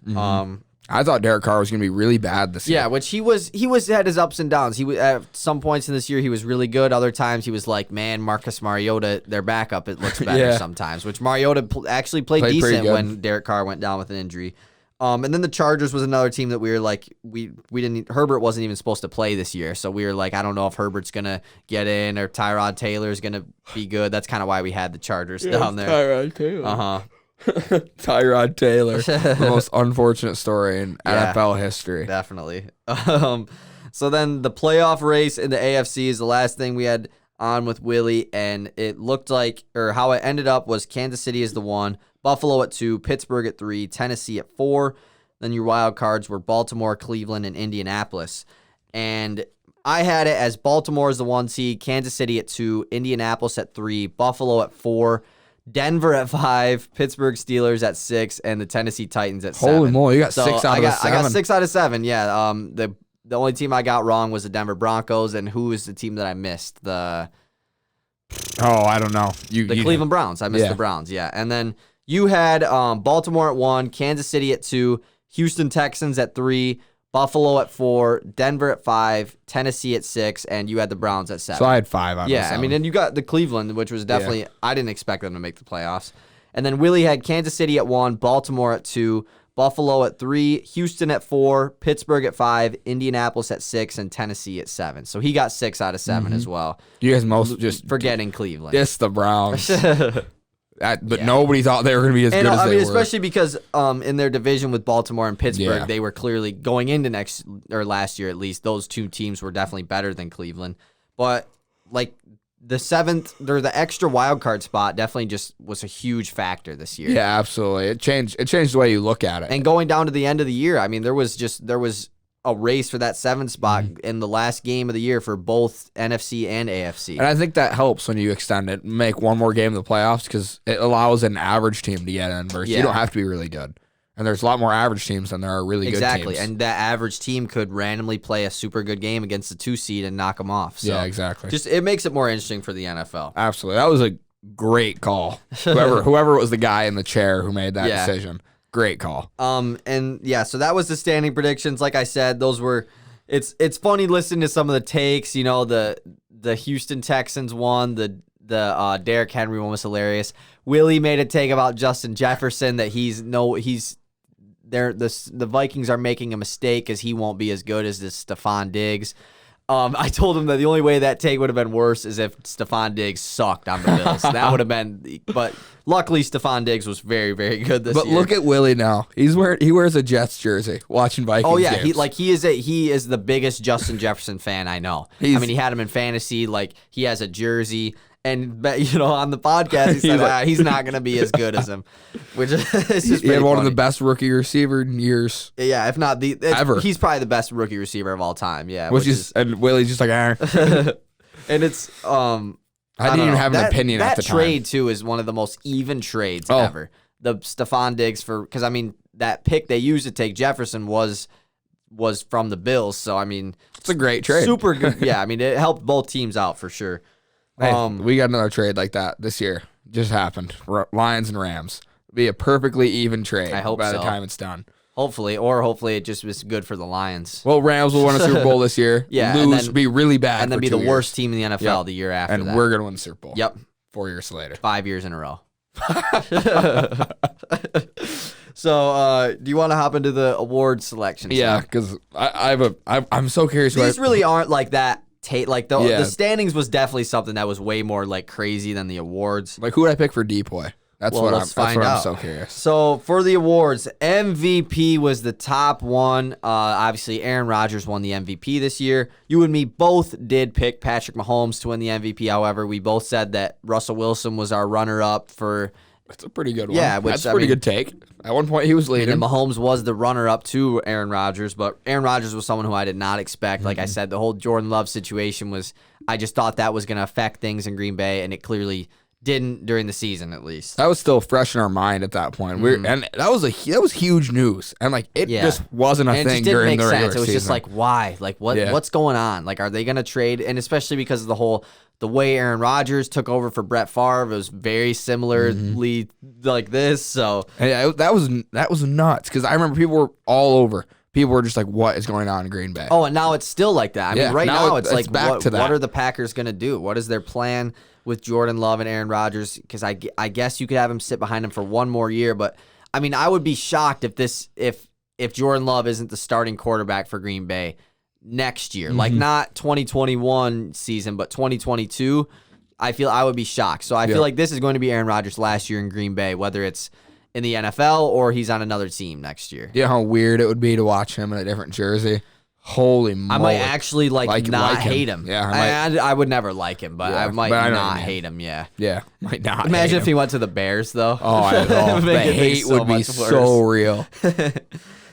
S2: I thought Derek Carr was going to be really bad this year.
S1: Yeah, which he had his ups and downs. He was, at some points in this year he was really good. Other times he was like, man, Marcus Mariota, their backup, it looks better sometimes. Which Mariota actually played decent when Derek Carr went down with an injury. And then the Chargers was another team that we were like, Herbert wasn't even supposed to play this year, so we were like, I don't know if Herbert's gonna get in or Tyrod Taylor's gonna be good. That's kind of why we had the Chargers down there.
S2: Tyrod Taylor. Tyrod Taylor, the most unfortunate story in NFL history.
S1: Definitely. So then the playoff race in the AFC is the last thing we had on with Willie, and it looked like, or how it ended up was Kansas City is the 1, Buffalo at 2, Pittsburgh at 3, Tennessee at 4. Then your wild cards were Baltimore, Cleveland, and Indianapolis. And I had it as Baltimore as the 1 seed, Kansas City at 2, Indianapolis at 3, Buffalo at 4, Denver at 5, Pittsburgh Steelers at 6, and the Tennessee Titans at 7.
S2: Holy moly, you got 6 out of 7.
S1: I got 6 out of 7, yeah. The only team I got wrong was the Denver Broncos, and who is the team that I missed?
S2: Oh, I don't know.
S1: The Cleveland Browns. I missed the Browns. Yeah, and then you had Baltimore at 1, Kansas City at 2, Houston Texans at 3, Buffalo at 4, Denver at 5, Tennessee at 6, and you had the Browns at 7.
S2: So I had 5 out of
S1: 7. I mean, and you got the Cleveland, which was definitely I didn't expect them to make the playoffs. And then Willie had Kansas City at 1, Baltimore at 2, Buffalo at 3, Houston at 4, Pittsburgh at 5, Indianapolis at 6, and Tennessee at 7. So he got 6 out of 7 as well.
S2: You guys most just
S1: forgetting Cleveland.
S2: Diss the Browns. But nobody thought they were going to be as good as they were.
S1: Especially because in their division with Baltimore and Pittsburgh, they were clearly going into last year at least. Those two teams were definitely better than Cleveland. But like the 7th or the extra wild card spot definitely just was a huge factor this year.
S2: Yeah, absolutely. It changed the way you look at it.
S1: And going down to the end of the year, I mean, there was a race for that 7th spot in the last game of the year for both NFC and AFC.
S2: And I think that helps when you extend it, make one more game of the playoffs, because it allows an average team to get in versus you don't have to be really good. And there's a lot more average teams than there are really good teams.
S1: Exactly, and that average team could randomly play a super good game against the 2 seed and knock them off. So
S2: yeah, exactly.
S1: Just it makes it more interesting for the NFL.
S2: Absolutely. That was a great call. Whoever was the guy in the chair who made that decision. Great call.
S1: And yeah, so that was the standing predictions. Like I said, those were it's funny listening to some of the takes, you know, the Houston Texans one, the Derrick Henry one was hilarious. Willie made a take about Justin Jefferson that the Vikings are making a mistake because he won't be as good as this Stephon Diggs. I told him that the only way that take would have been worse is if Stephon Diggs sucked on the Bills. That would have been, but luckily Stephon Diggs was very, very good this year.
S2: But look at Willie now. He wears a Jets jersey watching Vikings.
S1: Oh yeah,
S2: games.
S1: he is the biggest Justin Jefferson fan I know. I mean, he had him in fantasy. Like he has a jersey. And on the podcast, he said he's not going to be as good as him, which is just
S2: he had one of the best rookie receiver years.
S1: Yeah, if not
S2: ever.
S1: He's probably the best rookie receiver of all time. Yeah,
S2: and Willie's just like,
S1: and it's
S2: I didn't even have an opinion at the time.
S1: That trade too is one of the most even trades ever. The Stephon Diggs because I mean that pick they used to take Jefferson was from the Bills, so I mean
S2: it's a great trade,
S1: super good. Yeah, I mean it helped both teams out for sure.
S2: Hey, we got another trade like that this year. Just happened. Lions and Rams. Be a perfectly even trade
S1: I hope
S2: by
S1: so.
S2: the time it's done.
S1: Hopefully it just was good for the Lions.
S2: Well, Rams will win a Super Bowl this year.
S1: Lose,
S2: be really bad,
S1: and then be the worst team in the NFL the year after
S2: and
S1: that.
S2: And we're gonna win the Super Bowl.
S1: Yep.
S2: 4 years later.
S1: 5 years in a row. So, do you want to hop into the award selections?
S2: Yeah, because I'm so curious.
S1: These really aren't like that. The standings was definitely something that was way more like crazy than the awards.
S2: Like who would I pick for Depoy? That's what I'm so curious.
S1: So for the awards, MVP was the top one. Obviously, Aaron Rodgers won the MVP this year. You and me both did pick Patrick Mahomes to win the MVP. However, we both said that Russell Wilson was our runner-up for.
S2: That's a pretty good one.
S1: Yeah,
S2: that's a pretty good take. At one point, he was leading.
S1: And Mahomes was the runner-up to Aaron Rodgers, but Aaron Rodgers was someone who I did not expect. Like I said, the whole Jordan Love situation was, I just thought that was going to affect things in Green Bay, and it clearly didn't during the season, at least.
S2: That was still fresh in our mind at that point. And that was huge news, and like it just wasn't a thing during the regular season.
S1: It was just like, why? Like what's going on? Like, are they going to trade? And especially because of the way Aaron Rodgers took over for Brett Favre, it was very similarly like this. So
S2: that was nuts because I remember people were all over. People were just like, "What is going on in Green Bay?"
S1: Oh, and now it's still like that. I mean, right now it's like,
S2: back to that.
S1: What are the Packers going to do? What is their plan with Jordan Love and Aaron Rodgers? Because I guess you could have him sit behind him for one more year, but I mean, I would be shocked if Jordan Love isn't the starting quarterback for Green Bay next year, like not 2021 season, but 2022. I would be shocked. So I feel like this is going to be Aaron Rodgers' last year in Green Bay, whether it's in the NFL or he's on another team next year.
S2: Yeah, how weird it would be to watch him in a different jersey. Holy moly.
S1: I might actually not hate him.
S2: Yeah,
S1: I would never like him, but I might not hate him. Yeah.
S2: Yeah, might not.
S1: Imagine if he went to the Bears, though.
S2: Oh, I know. The hate would be so real.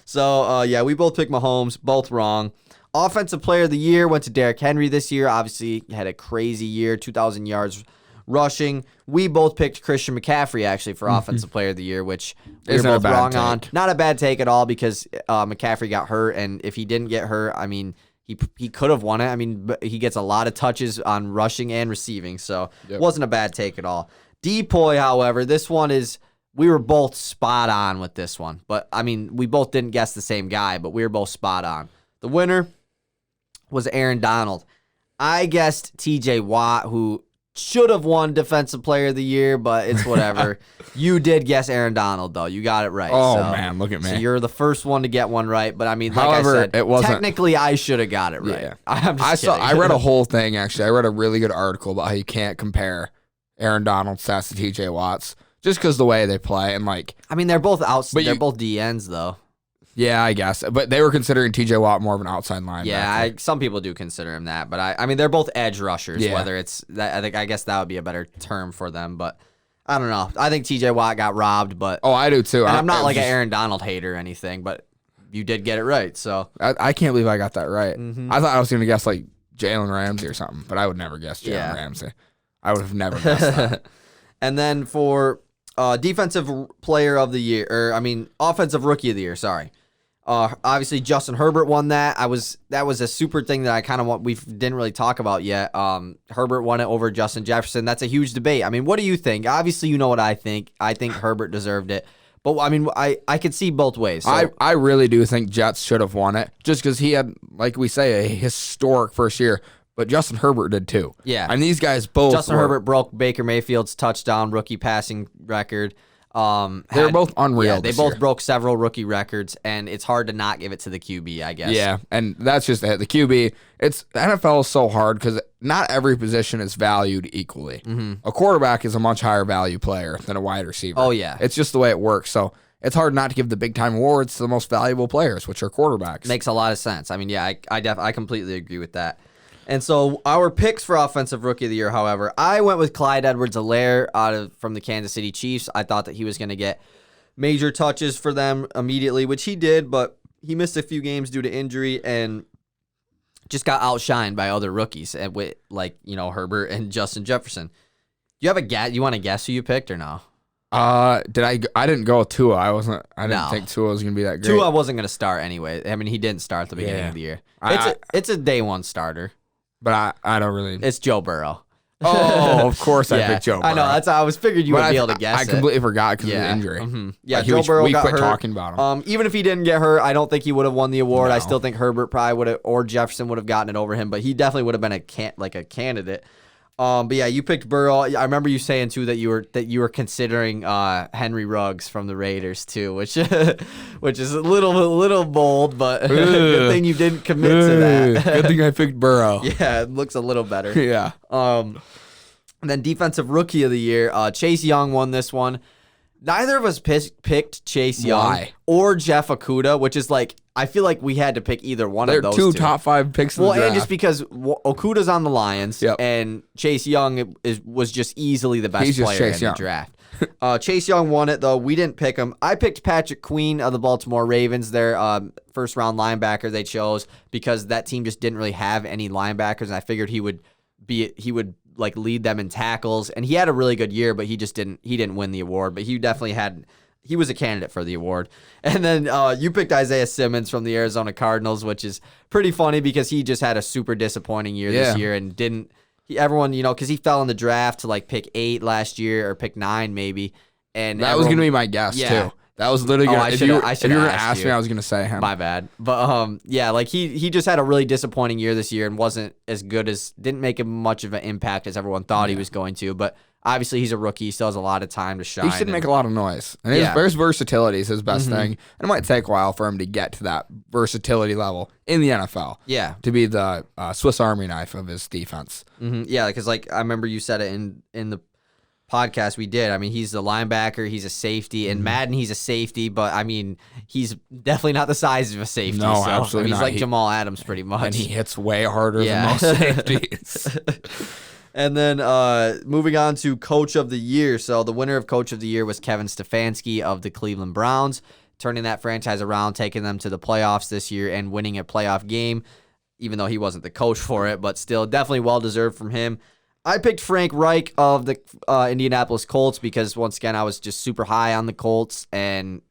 S1: So, we both picked Mahomes, both wrong. Offensive Player of the Year went to Derrick Henry this year. Obviously, had a crazy year, 2,000 yards rushing. We both picked Christian McCaffrey, actually, for Offensive Player of the Year, which we were both wrong on. Not a bad take at all because McCaffrey got hurt, and if he didn't get hurt, I mean, he could have won it. I mean, but he gets a lot of touches on rushing and receiving, so
S2: Yep.
S1: wasn't a bad take at all. Depoy, however, this one is we were both spot on with this one, but I mean, we both didn't guess the same guy, but we were both spot on. The winner was Aaron Donald. I guessed T.J. Watt, who should have won Defensive Player of the Year, but it's whatever. You did guess Aaron Donald, though. You got it right.
S2: Oh,
S1: so,
S2: man, look at me.
S1: So you're the first one to get one right, but I mean, like
S2: However,
S1: I said,
S2: it wasn't,
S1: technically I should have got it right.
S2: Yeah.
S1: I'm just kidding.
S2: I read a whole thing, actually. I read a really good article about how you can't compare Aaron Donald's stats to T.J. Watt's just because the way they play. And, like,
S1: I mean, they're both
S2: But
S1: both DNs, though.
S2: yeah, I guess. But they were considering T.J. Watt more of an outside linebacker.
S1: Yeah, some people do consider him that, but I mean, they're both edge rushers.
S2: Yeah.
S1: Whether it's that, I guess that would be a better term for them. But I don't know. I think T.J. Watt got robbed, but
S2: Oh, I do too.
S1: and I'm not like
S2: just,
S1: an Aaron Donald hater or anything, but you did get it right. So
S2: I can't believe I got that right.
S1: Mhm.
S2: I thought I was going to guess like Jalen Ramsey or something, but I would never guess Jalen Ramsey. I would have never guessed that.
S1: And then for defensive player of the year, offensive rookie of the year. Sorry. Obviously Justin Herbert won that. That was a super thing that I kind of we didn't really talk about yet. Herbert won it over Justin Jefferson. That's a huge debate. I mean, what do you think? Obviously, you know what I think. I think Herbert deserved it. But I mean, I could see both ways. So.
S2: I really do think Jets should have won it just because he had, like we say, a historic first year. But Justin Herbert did too.
S1: Yeah.
S2: And these guys both.
S1: Justin Herbert broke Baker Mayfield's touchdown rookie passing record.
S2: They were both unreal.
S1: Yeah, they both broke several rookie records, and it's hard to not give it to the QB, I guess.
S2: Yeah, and that's just it. The QB, the NFL is so hard because not every position is valued equally.
S1: Mm-hmm.
S2: A quarterback is a much higher value player than a wide receiver.
S1: Oh, yeah.
S2: It's just the way it works. So it's hard not to give the big time awards to the most valuable players, which are quarterbacks.
S1: Makes a lot of sense. I mean, yeah, I completely agree with that. And so our picks for Offensive Rookie of the Year, however, I went with Clyde Edwards-Helaire from the Kansas City Chiefs. I thought that he was going to get major touches for them immediately, which he did, but he missed a few games due to injury and just got outshined by other rookies, with Herbert and Justin Jefferson. Do you have a guess? You want to guess who you picked or no?
S2: I didn't go with Tua. I didn't think Tua was gonna be that great.
S1: Tua wasn't gonna start anyway. I mean, he didn't start at the beginning of the year. It's a day one starter.
S2: But I don't really.
S1: It's Joe Burrow.
S2: Oh, of course I picked Joe Burrow.
S1: I know. I was figured you would be able to guess.
S2: I completely forgot because of the injury.
S1: Mm-hmm. Yeah,
S2: like
S1: Joe Burrow
S2: we
S1: got
S2: quit
S1: hurt.
S2: talking about him.
S1: Even if he didn't get hurt, I don't think he would have won the award.
S2: No.
S1: I still think Herbert probably would have, or Jefferson would have gotten it over him. But he definitely would have been a candidate. But yeah, you picked Burrow. I remember you saying too that you were considering Henry Ruggs from the Raiders too, which is a little bold, but good thing you didn't commit to that.
S2: Good thing I picked Burrow.
S1: Yeah, it looks a little better.
S2: Yeah.
S1: And then Defensive Rookie of the Year, Chase Young won this one. Neither of us picked Chase Young or Jeff Okudah, which is like, I feel like we had to pick either one of those two.
S2: They're two top 5 picks in the draft.
S1: And just because Okudah's on the Lions and Chase Young was just easily the best player in the draft. Chase Young won it, though. We didn't pick him. I picked Patrick Queen of the Baltimore Ravens, their first-round linebacker they chose, because that team just didn't really have any linebackers, and I figured he would like lead them in tackles, and he had a really good year, but he didn't win the award, but he was a candidate for the award. And then you picked Isaiah Simmons from the Arizona Cardinals, which is pretty funny because he just had a super disappointing year this year and everyone, because he fell in the draft to like pick 8 last year or pick 9 maybe. And
S2: that was going to be my guess too. That was literally going to, if you were going to ask me, I was going to say him.
S1: My bad. But like he just had a really disappointing year this year and wasn't as good didn't make much of an impact as everyone thought he was going to. But obviously he's a rookie. He still has a lot of time to shine.
S2: He should make a lot of noise. And his versatility is his best thing. And it might take a while for him to get to that versatility level in the NFL.
S1: Yeah.
S2: To be the Swiss Army knife of his defense.
S1: Mm-hmm. Yeah, because like I remember you said it in the podcast we did. I mean, he's the linebacker, he's a safety. In Madden, he's a safety, but I mean, he's definitely not the size of a safety.
S2: No,
S1: so,
S2: absolutely
S1: he's
S2: not.
S1: Like Jamal Adams pretty much.
S2: And he hits way harder than most safeties.
S1: And then moving on to Coach of the Year. So the winner of Coach of the Year was Kevin Stefanski of the Cleveland Browns, turning that franchise around, taking them to the playoffs this year and winning a playoff game, even though he wasn't the coach for it, but still definitely well-deserved from him. I picked Frank Reich of the Indianapolis Colts because, once again, I was just super high on the Colts, and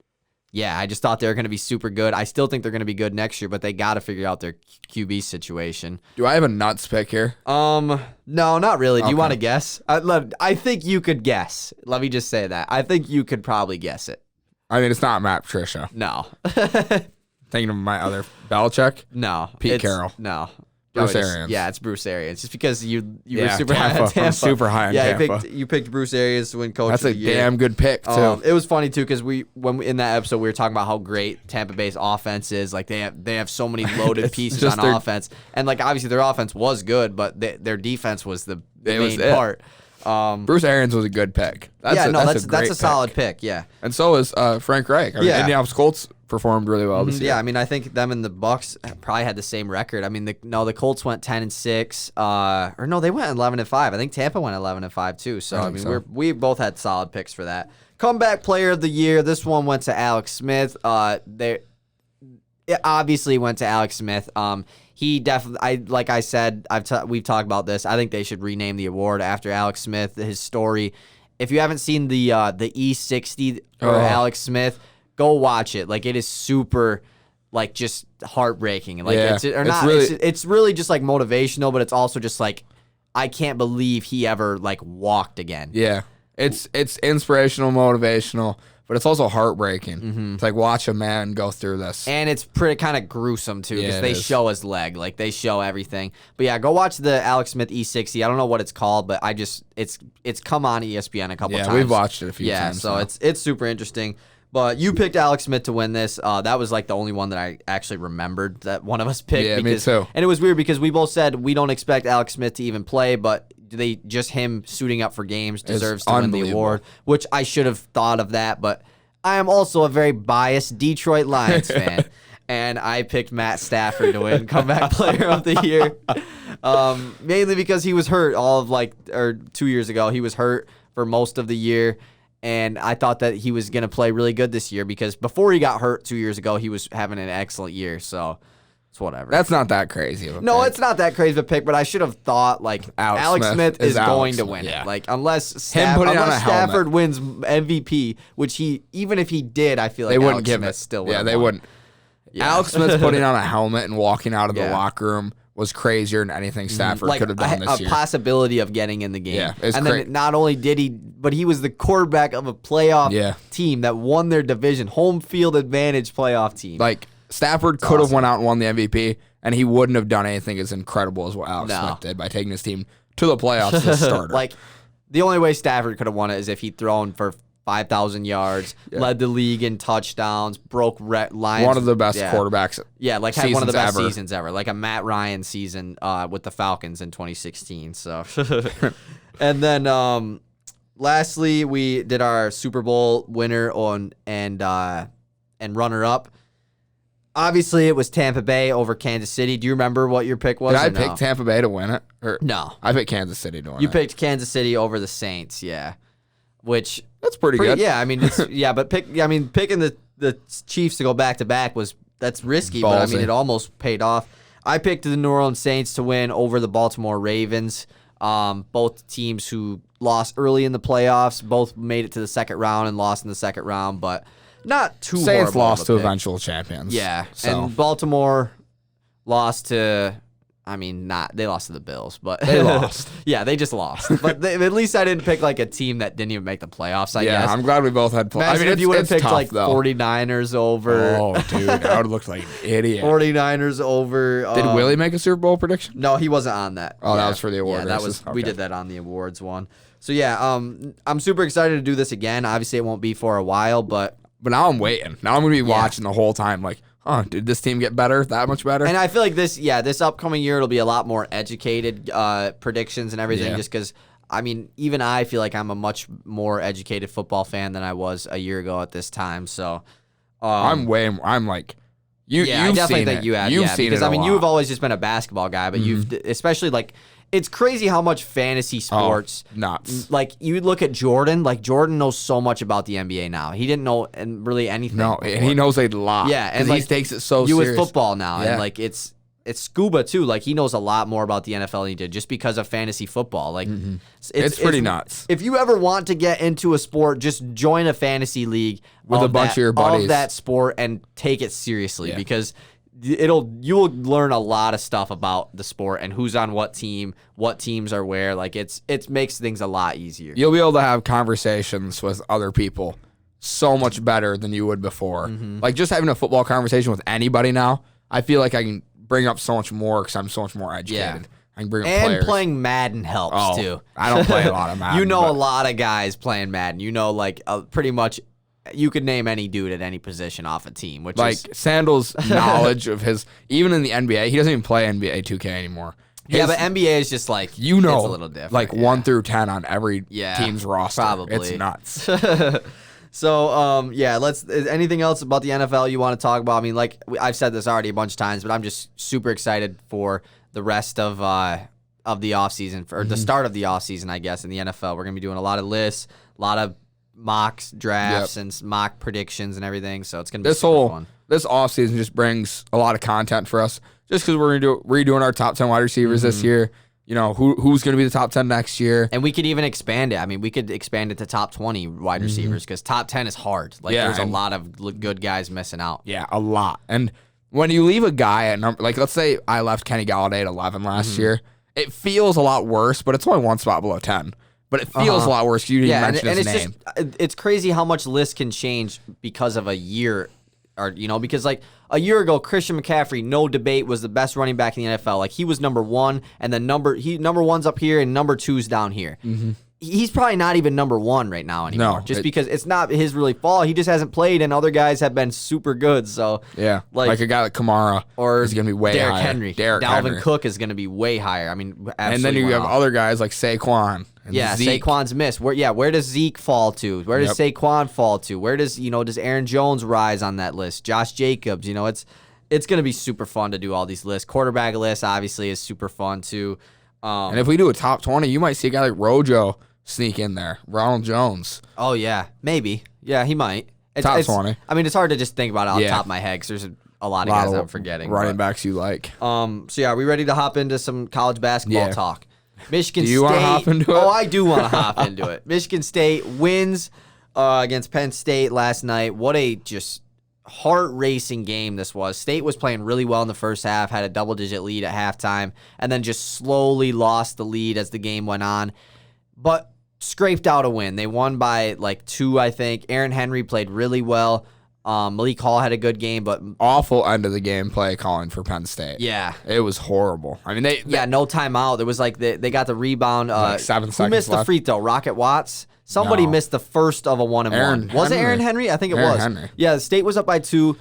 S1: yeah, I just thought they were going to be super good. I still think they're going to be good next year, but they got to figure out their QB situation.
S2: Do I have a nuts pick here?
S1: No, not really. Do you
S2: Okay.
S1: want to guess? I think you could guess. Let me just say that. I think you could probably guess it.
S2: I mean, it's not Matt Patricia.
S1: No.
S2: Thinking of my other Belichick.
S1: No.
S2: Pete Carroll.
S1: No.
S2: Bruce
S1: Probably
S2: Arians.
S1: Yeah, it's Bruce Arians. Just because you were
S2: Yeah,
S1: super high on
S2: Tampa. I'm
S1: Tampa.
S2: super high on
S1: yeah,
S2: Tampa.
S1: you picked Bruce Arians to win Coach
S2: That's
S1: of
S2: a
S1: the Year.
S2: damn good pick too.
S1: It was funny too because in that episode we were talking about how great Tampa Bay's offense is. Like they have so many loaded pieces
S2: just
S1: on
S2: their-
S1: offense, and like obviously their offense was good, but their defense was the
S2: It was
S1: main
S2: it.
S1: part.
S2: Bruce Arians was a good pick. That's
S1: a solid pick. Yeah.
S2: And so is Frank Reich. I mean,
S1: Yeah.
S2: Indianapolis Colts performed really well this year.
S1: Yeah, I mean, I think them and the Bucks probably had the same record. I mean, the Colts went 10-6, or no, they went 11-5. I think Tampa went 11-5 too. So I mean,
S2: so.
S1: we both had solid picks for that. Comeback Player of the Year. This one went to Alex Smith. It obviously went to Alex Smith. He definitely, like I said, we've talked about this. I think they should rename the award after Alex Smith. His story. If you haven't seen the E60 or Alex Smith, go watch it. Like it is super, like just heartbreaking. Like
S2: Yeah,
S1: it's really just like motivational, but it's also just like I can't believe he ever like walked again.
S2: Yeah. It's inspirational, motivational, but it's also heartbreaking.
S1: Mm-hmm.
S2: It's like watch a man go through this.
S1: And it's pretty kind of gruesome too because
S2: Yeah, it
S1: they
S2: is.
S1: show his leg, like they show everything. But yeah, go watch the Alex Smith E60. I don't know what it's called, but it's come on ESPN a couple times.
S2: Yeah, we've watched it a few
S1: Yeah,
S2: times.
S1: so
S2: now.
S1: it's super interesting. But you picked Alex Smith to win this. That was like the only one that I actually remembered that one of us picked.
S2: Yeah, me too.
S1: And it was weird because we both said we don't expect Alex Smith to even play, but him suiting up for games deserves to win the
S2: unbelievable.
S1: award, which I should have thought of that. But I am also a very biased Detroit Lions fan. And I picked Matt Stafford to win Comeback Player of the Year. Mainly because he was hurt 2 years ago. He was hurt for most of the year. And I thought that he was going to play really good this year because before he got hurt 2 years ago, he was having an excellent year. So it's whatever.
S2: That's not that crazy of a
S1: No,
S2: pick.
S1: it's not that crazy of a pick, but I should have thought like Alex Smith is going to win
S2: yeah.
S1: it. Like unless
S2: putting on a
S1: Stafford wins MVP, which even if he did, I feel like
S2: They wouldn't
S1: Alex
S2: give
S1: Smith
S2: it.
S1: still
S2: Yeah,
S1: would.
S2: they wouldn't.
S1: Yeah.
S2: Alex Smith putting on a helmet and walking out of the
S1: Yeah.
S2: locker room was crazier than anything Stafford
S1: like
S2: could have done this
S1: a
S2: year.
S1: possibility of getting in the game.
S2: Yeah, it's
S1: and
S2: great.
S1: then not only did he, but he was the quarterback of a playoff
S2: Yeah.
S1: team that won their division, home field advantage playoff team.
S2: Like Stafford could have
S1: awesome.
S2: went out and won the MVP, and he wouldn't have done anything as incredible as what Alex
S1: No.
S2: Smith did by taking his team to the playoffs as a starter.
S1: Like the only way Stafford could have won it is if he'd thrown for 5,000 yards, led the league in touchdowns, broke Lions.
S2: one of the best
S1: yeah.
S2: quarterbacks.
S1: Yeah, like had one of the
S2: seasons
S1: best
S2: ever.
S1: seasons ever, like a Matt Ryan season with the Falcons in 2016. So, and then lastly, we did our Super Bowl winner and runner up. Obviously, it was Tampa Bay over Kansas City. Do you remember what your pick was?
S2: Did I
S1: or no?
S2: pick Tampa Bay to win it? Or
S1: No,
S2: I picked Kansas City to win
S1: you
S2: it.
S1: picked Kansas City over the Saints. Yeah, which
S2: That's pretty good.
S1: yeah. I mean, but picking the Chiefs to go back to back that's risky, but I mean,
S2: Ballsy.
S1: it almost paid off. I picked the New Orleans Saints to win over the Baltimore Ravens. Both teams who lost early in the playoffs, both made it to the second round and lost in the second round, but not too
S2: Saints
S1: horrible
S2: lost
S1: of
S2: to
S1: a pick.
S2: eventual champions.
S1: Yeah,
S2: So
S1: and Baltimore lost to. I mean, they lost to the Bills, but
S2: They lost.
S1: Yeah, they just lost. But at least I didn't pick like a team that didn't even make the playoffs. I
S2: yeah,
S1: guess.
S2: I'm glad we both had.
S1: Imagine if you would have picked
S2: tough,
S1: like
S2: though.
S1: 49ers over.
S2: Oh, dude, I would have looked like an idiot.
S1: 49ers over.
S2: Did Willie make a Super Bowl prediction?
S1: No, he wasn't on that.
S2: Oh, that was for the award
S1: Yeah, that
S2: races.
S1: was we
S2: Okay.
S1: did that on the awards one. So yeah, I'm super excited to do this again. Obviously, it won't be for a while, but
S2: now I'm waiting. Now I'm gonna be watching the whole time. Like, did this team get better? That much better?
S1: and I feel like this upcoming year it'll be a lot more educated predictions and everything.
S2: Yeah.
S1: Just because I mean, even I feel like I'm a much more educated football fan than I was a year ago at this time. So
S2: I'm like,
S1: I
S2: you've
S1: definitely
S2: seen
S1: think
S2: it.
S1: you have.
S2: You've
S1: Yeah,
S2: seen
S1: because
S2: it.
S1: I mean,
S2: a
S1: you've
S2: lot.
S1: always just been a basketball guy, but you've especially like it's crazy how much fantasy sports.
S2: nuts.
S1: Like you look at Jordan, like Jordan knows so much about the NBA now. He didn't know and really anything.
S2: No,
S1: before.
S2: and he knows a lot.
S1: Yeah, and
S2: 'cause
S1: like
S2: he takes it so
S1: you
S2: serious.
S1: with football now,
S2: Yeah.
S1: and like it's it's Scuba too. Like, he knows a lot more about the NFL than he did just because of fantasy football. Like,
S2: it's pretty nuts.
S1: If you ever want to get into a sport, just join a fantasy league
S2: with a bunch of your buddies
S1: of that sport and take it seriously because you'll learn a lot of stuff about the sport and who's on what team, what teams are where. Like, it makes things a lot easier.
S2: You'll be able to have conversations with other people so much better than you would before. Like, just having a football conversation with anybody now, I feel like I can bring up so much more because I'm so much more educated.
S1: Yeah.
S2: I can bring up
S1: and
S2: players.
S1: playing Madden helps too.
S2: I don't play a lot of Madden.
S1: You know, a lot of guys playing Madden. You know, like pretty much, you could name any dude at any position off a team. Which
S2: like
S1: is
S2: Sandals' knowledge of his, even in the NBA, he doesn't even play NBA 2K anymore.
S1: Yeah, but NBA is just like, it's a little different.
S2: Like 1 through 10 on every team's roster.
S1: Probably.
S2: It's nuts.
S1: So, is anything else about the NFL you want to talk about? I mean, like, I've said this already a bunch of times, but I'm just super excited for the rest of the offseason, or the start of the offseason, I guess, in the NFL. We're going to be doing a lot of lists, a lot of mocks, drafts, and mock predictions and everything, so it's going to be super fun.
S2: This offseason just brings a lot of content for us, just because we're redoing our top 10 wide receivers this year. You know, who's going to be the top 10 next year.
S1: And we could even expand it. I mean, we could expand it to top 20 wide receivers because top 10 is hard. Like, there's a lot of good guys missing out.
S2: Yeah, a lot. And when you leave a guy at number, like, let's say I left Kenny Galladay at 11 last year, it feels a lot worse, but it's only one spot below 10. But it feels a lot worse because you didn't mention his name.
S1: It's crazy how much lists can change because of a year. Or, because like a year ago, Christian McCaffrey, no debate, was the best running back in the NFL. Like, he was number one, and then number one's up here and number two's down here. He's probably not even number one right now anymore. Because it's not his really fault. He just hasn't played, and other guys have been super good. So
S2: yeah, like a guy like Kamara,
S1: or
S2: is going to be way
S1: Derrick
S2: higher.
S1: Henry, Dalvin Cook is going to be way higher. I mean,
S2: and then you have other guys like Saquon.
S1: Yeah,
S2: Zeke.
S1: Saquon's missed. Where does Zeke fall to? Where does Saquon fall to? Where does does Aaron Jones rise on that list? Josh Jacobs, it's going to be super fun to do all these lists. Quarterback list obviously is super fun too.
S2: And if we do a top 20, you might see a guy like Rojo sneak in there. Ronald Jones.
S1: Oh yeah, maybe. Yeah, he might.
S2: Top 20.
S1: I mean, it's hard to just think about it off the top of my head because there's a lot of guys I'm forgetting.
S2: Running backs you like.
S1: So yeah, are we ready to hop into some college basketball talk? Michigan State.
S2: Do you want to hop into it?
S1: Oh, I do want to hop into it. Michigan State wins against Penn State last night. What a just heart-racing game this was. State was playing really well in the first half, had a double-digit lead at halftime, and then just slowly lost the lead as the game went on. But scraped out a win. They won by like 2, I think. Aaron Henry played really well. Malik Hall had a good game, but
S2: awful end of the game play calling for Penn State.
S1: Yeah,
S2: it was horrible. I mean, they
S1: no timeout. There was like they got the rebound.
S2: Like 7 seconds.
S1: Who missed
S2: left.
S1: The free throw? Rocket Watts. Somebody missed the first of a 1-and-1. Was it Aaron Henry? I think it was.
S2: Henry.
S1: Yeah, the State was up by 2.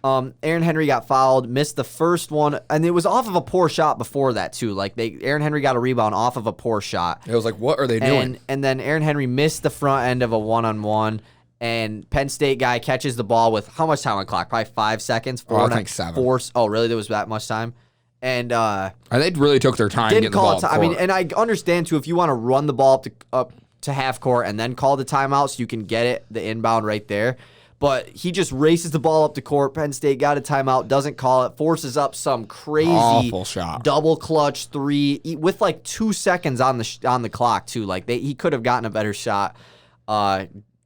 S1: Aaron Henry got fouled, missed the first one, and it was off of a poor shot before that too. Like Aaron Henry got a rebound off of a poor shot.
S2: It was like, what are they doing?
S1: And then Aaron Henry missed the front end of a 1-on-1. And Penn State guy catches the ball with how much time on the clock? Probably 5 seconds.
S2: I think 7.
S1: Oh, really? There was that much time? And
S2: they really took their time getting the ball.
S1: I mean, and I understand too if you want to run the ball up to half court and then call the timeout so you can get the inbound right there. But he just races the ball up the court. Penn State got a timeout, doesn't call it, forces up some crazy
S2: awful shot,
S1: double clutch 3 with like 2 seconds on the clock too. Like he could have gotten a better shot.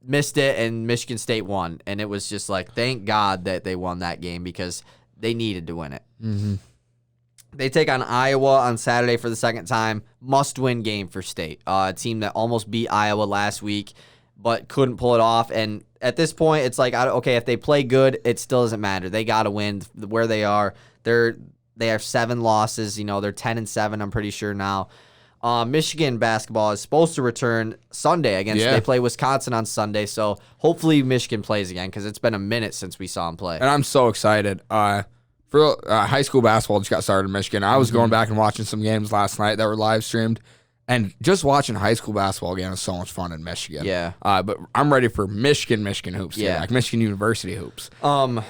S1: Missed it, and Michigan State won. And it was just like, thank God that they won that game because they needed to win it. They take on Iowa on Saturday for the second time. Must-win game for State. A team that almost beat Iowa last week, but couldn't pull it off. And at this point, it's like, okay, if they play good, it still doesn't matter. They got to win where they are. They have 7 losses. They're 10-7, I'm pretty sure now. Michigan basketball is supposed to return Sunday they play Wisconsin on Sunday, so hopefully Michigan plays again because it's been a minute since we saw them play.
S2: And I'm so excited. For high school basketball just got started in Michigan. I was going back and watching some games last night that were live streamed, and just watching high school basketball again is so much fun in Michigan.
S1: Yeah.
S2: But I'm ready for Michigan hoops. Yeah. Like Michigan University hoops.
S1: And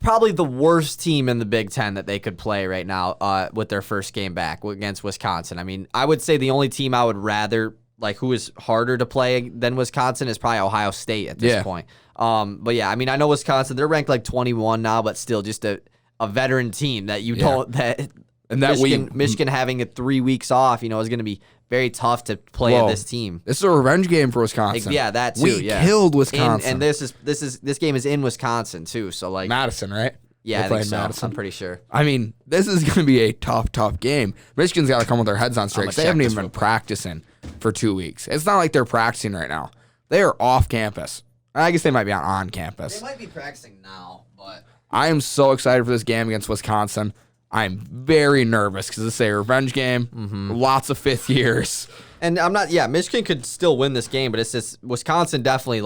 S1: probably the worst team in the Big Ten that they could play right now with their first game back against Wisconsin. I mean, I would say the only team I would rather, like, who is harder to play than Wisconsin is probably Ohio State at this point. But yeah, I mean, I know Wisconsin, they're ranked like 21 now, but still just a a veteran team that you don't that.
S2: And that
S1: Michigan having 3 weeks off, is going to be very tough to play at this team.
S2: This is a revenge game for Wisconsin.
S1: Yeah, that too.
S2: We killed Wisconsin,
S1: and this game is in Wisconsin too. So like
S2: Madison, right?
S1: Yeah, I think so. Madison. I'm pretty sure.
S2: I mean, this is going to be a tough game. Michigan's got to come with their heads on straight. They haven't even been practicing for 2 weeks. It's not like they're practicing right now. They are off campus. I guess they might be on campus.
S1: They might be practicing now, but
S2: I am so excited for this game against Wisconsin. I'm very nervous because it's a revenge game. Lots of fifth years.
S1: And I'm not, Michigan could still win this game, but it's just Wisconsin definitely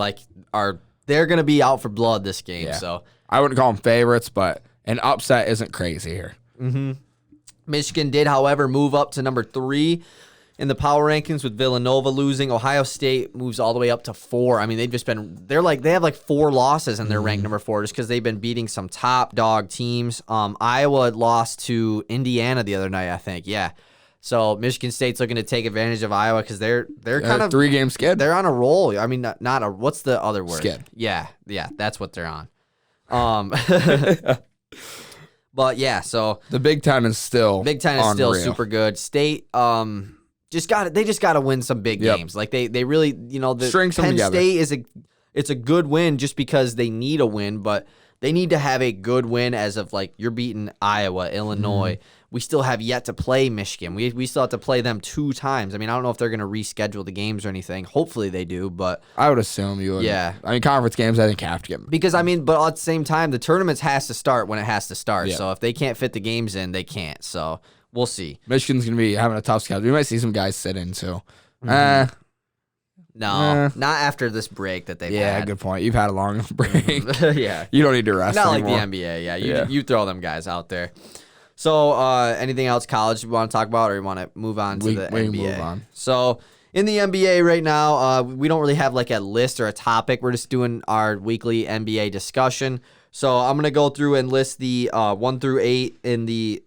S1: they're going to be out for blood this game.
S2: Yeah.
S1: So
S2: I wouldn't call them favorites, but an upset isn't crazy here.
S1: Michigan did, however, move up to number 3 in the power rankings with Villanova losing. Ohio State moves all the way up to 4. I mean, they have like 4 losses and they're ranked number 4 just because they've been beating some top dog teams. Iowa lost to Indiana the other night, I think. Yeah. So Michigan State's looking to take advantage of Iowa because they're kind of
S2: 3-game skid.
S1: They're on a roll. I mean, not a, what's the other word?
S2: Skid.
S1: Yeah, that's what they're on. But yeah, so
S2: the Big Ten is still unreal.
S1: Super good. State they just got to win some big games. Like they really, the
S2: String some
S1: Penn
S2: together.
S1: State it's a good win just because they need a win, but they need to have a good win as of like you're beating Iowa, Illinois. We still have yet to play Michigan. We still have to play them 2 times. I mean, I don't know if they're going to reschedule the games or anything. Hopefully they do, but
S2: I would assume you would.
S1: Yeah.
S2: I mean, conference games I think have to get
S1: because but at the same time, the tournaments has to start when it has to start.
S2: Yeah.
S1: So if they can't fit the games in, they can't. So we'll see.
S2: Michigan's going to be having a tough schedule. We might see some guys sit in too.
S1: No, not after this break that they've had.
S2: Yeah, good point. You've had a long break.
S1: Yeah.
S2: You don't need to rest
S1: Not
S2: anymore.
S1: like the NBA. Yeah, you throw them guys out there. So anything else college you want to talk about, or you want to move on to the NBA?
S2: Move on.
S1: So in the NBA right now, we don't really have like a list or a topic. We're just doing our weekly NBA discussion. So I'm going to go through and list the 1 through 8 in the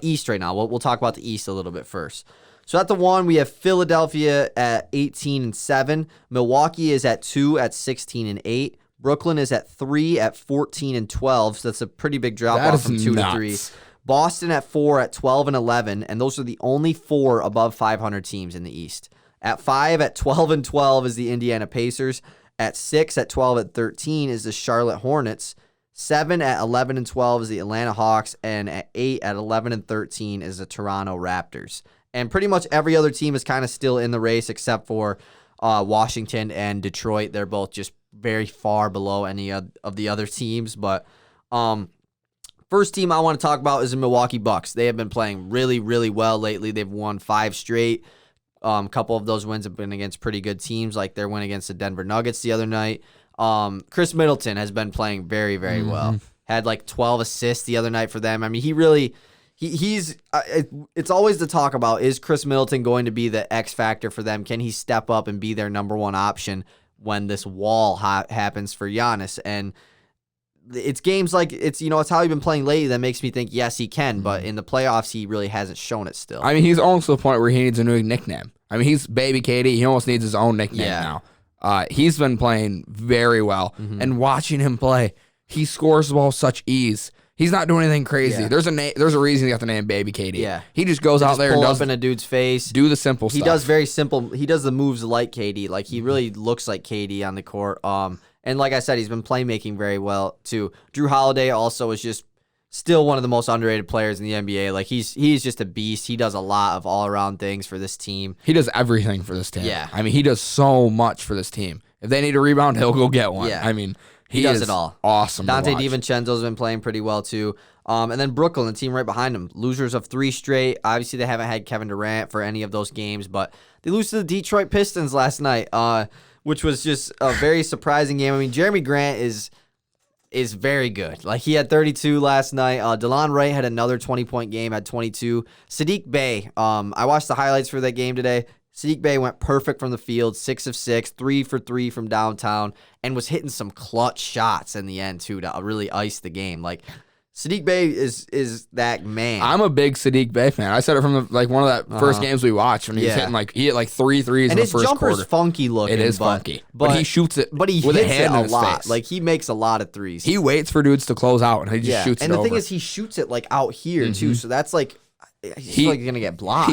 S1: East right now. We'll talk about the East a little bit first. So at the 1, we have Philadelphia at 18-7. Milwaukee is at 2 at 16-8. Brooklyn is at 3 at 14-12. So that's a pretty big drop off from 2 to 3. Boston at 4 at 12-11, and those are the only 4 above 500 teams in the East. At 5 at 12-12 is the Indiana Pacers. At 6 at 12-13 is the Charlotte Hornets. 7 at 11-12 is the Atlanta Hawks, and at 8 at 11-13 is the Toronto Raptors. And pretty much every other team is kind of still in the race except for Washington and Detroit. They're both just very far below any of the other teams, but first team I want to talk about is the Milwaukee Bucks. They have been playing really, really well lately. They've won 5 straight. A couple of those wins have been against pretty good teams, like their win against the Denver Nuggets the other night. Chris Middleton has been playing very, very well. Had like 12 assists the other night for them. I mean, he's it's always the talk about, is Chris Middleton going to be the X factor for them? Can he step up and be their number 1 option when this wall happens for Giannis? And it's games like it's how he's been playing lately that makes me think yes he can, but in the playoffs he really hasn't shown it still.
S2: I mean, he's almost to the point where he needs a new nickname. I mean, he's Baby KD. He almost needs his own nickname now. He's been playing very well, and watching him play, he scores the ball with such ease. He's not doing anything crazy.
S1: Yeah.
S2: There's a reason he got the name Baby KD.
S1: Yeah,
S2: he just goes out there and
S1: pull
S2: does
S1: up in a dude's face,
S2: do the simple stuff.
S1: He does very simple. He does the moves like KD. Like he really looks like KD on the court. And like I said, he's been playmaking very well too. Drew Holiday also is just still one of the most underrated players in the NBA. Like he's just a beast. He does a lot of all around things for this team.
S2: He does everything for this team.
S1: Yeah,
S2: I mean, he does so much for this team. If they need a rebound, he'll go get one.
S1: Yeah.
S2: I mean,
S1: he does it all.
S2: Awesome.
S1: Dante DiVincenzo's been playing pretty well too. And then Brooklyn, the team right behind him, losers of 3 straight. Obviously, they haven't had Kevin Durant for any of those games, but they lose to the Detroit Pistons last night, which was just a very surprising game. I mean, Jeremy Grant is very good. Like he had 32 last night. DeLon Wright had another 20-point game, had 22. Sadiq Bey, I watched the highlights for that game today. Sadiq Bey went perfect from the field, 6 of 6, 3 for 3 from downtown, and was hitting some clutch shots in the end too to really ice the game. Like Sadiq Bey is that man.
S2: I'm a big Sadiq Bey fan. I said it from one of that first games we watched when he was hitting he hit 3 threes in the first quarter.
S1: And his jumper's funky looking.
S2: It is funky, but he shoots it.
S1: But he
S2: with
S1: hits
S2: a hand
S1: it
S2: in
S1: a
S2: his
S1: lot.
S2: face.
S1: Like he makes a lot of threes.
S2: He waits for dudes to close out and he just shoots it over.
S1: And the thing is, he shoots it like out here too. So that's like he's like gonna get blocked.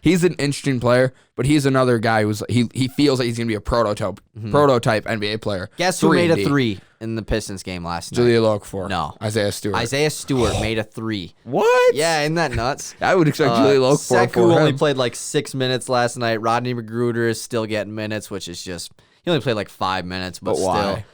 S2: He's an interesting player, but he's another guy who's he feels like he's gonna be a prototype NBA player.
S1: Guess who made a 3 in the Pistons game last night?
S2: Julia Okafor.
S1: No,
S2: Isaiah Stewart.
S1: Isaiah Stewart made a 3.
S2: What?
S1: Yeah, isn't that nuts?
S2: I would expect Julia Okafor.
S1: Sekou only played like 6 minutes last night. Rodney Magruder is still getting minutes, which is just he only played like 5 minutes, but still.
S2: Why?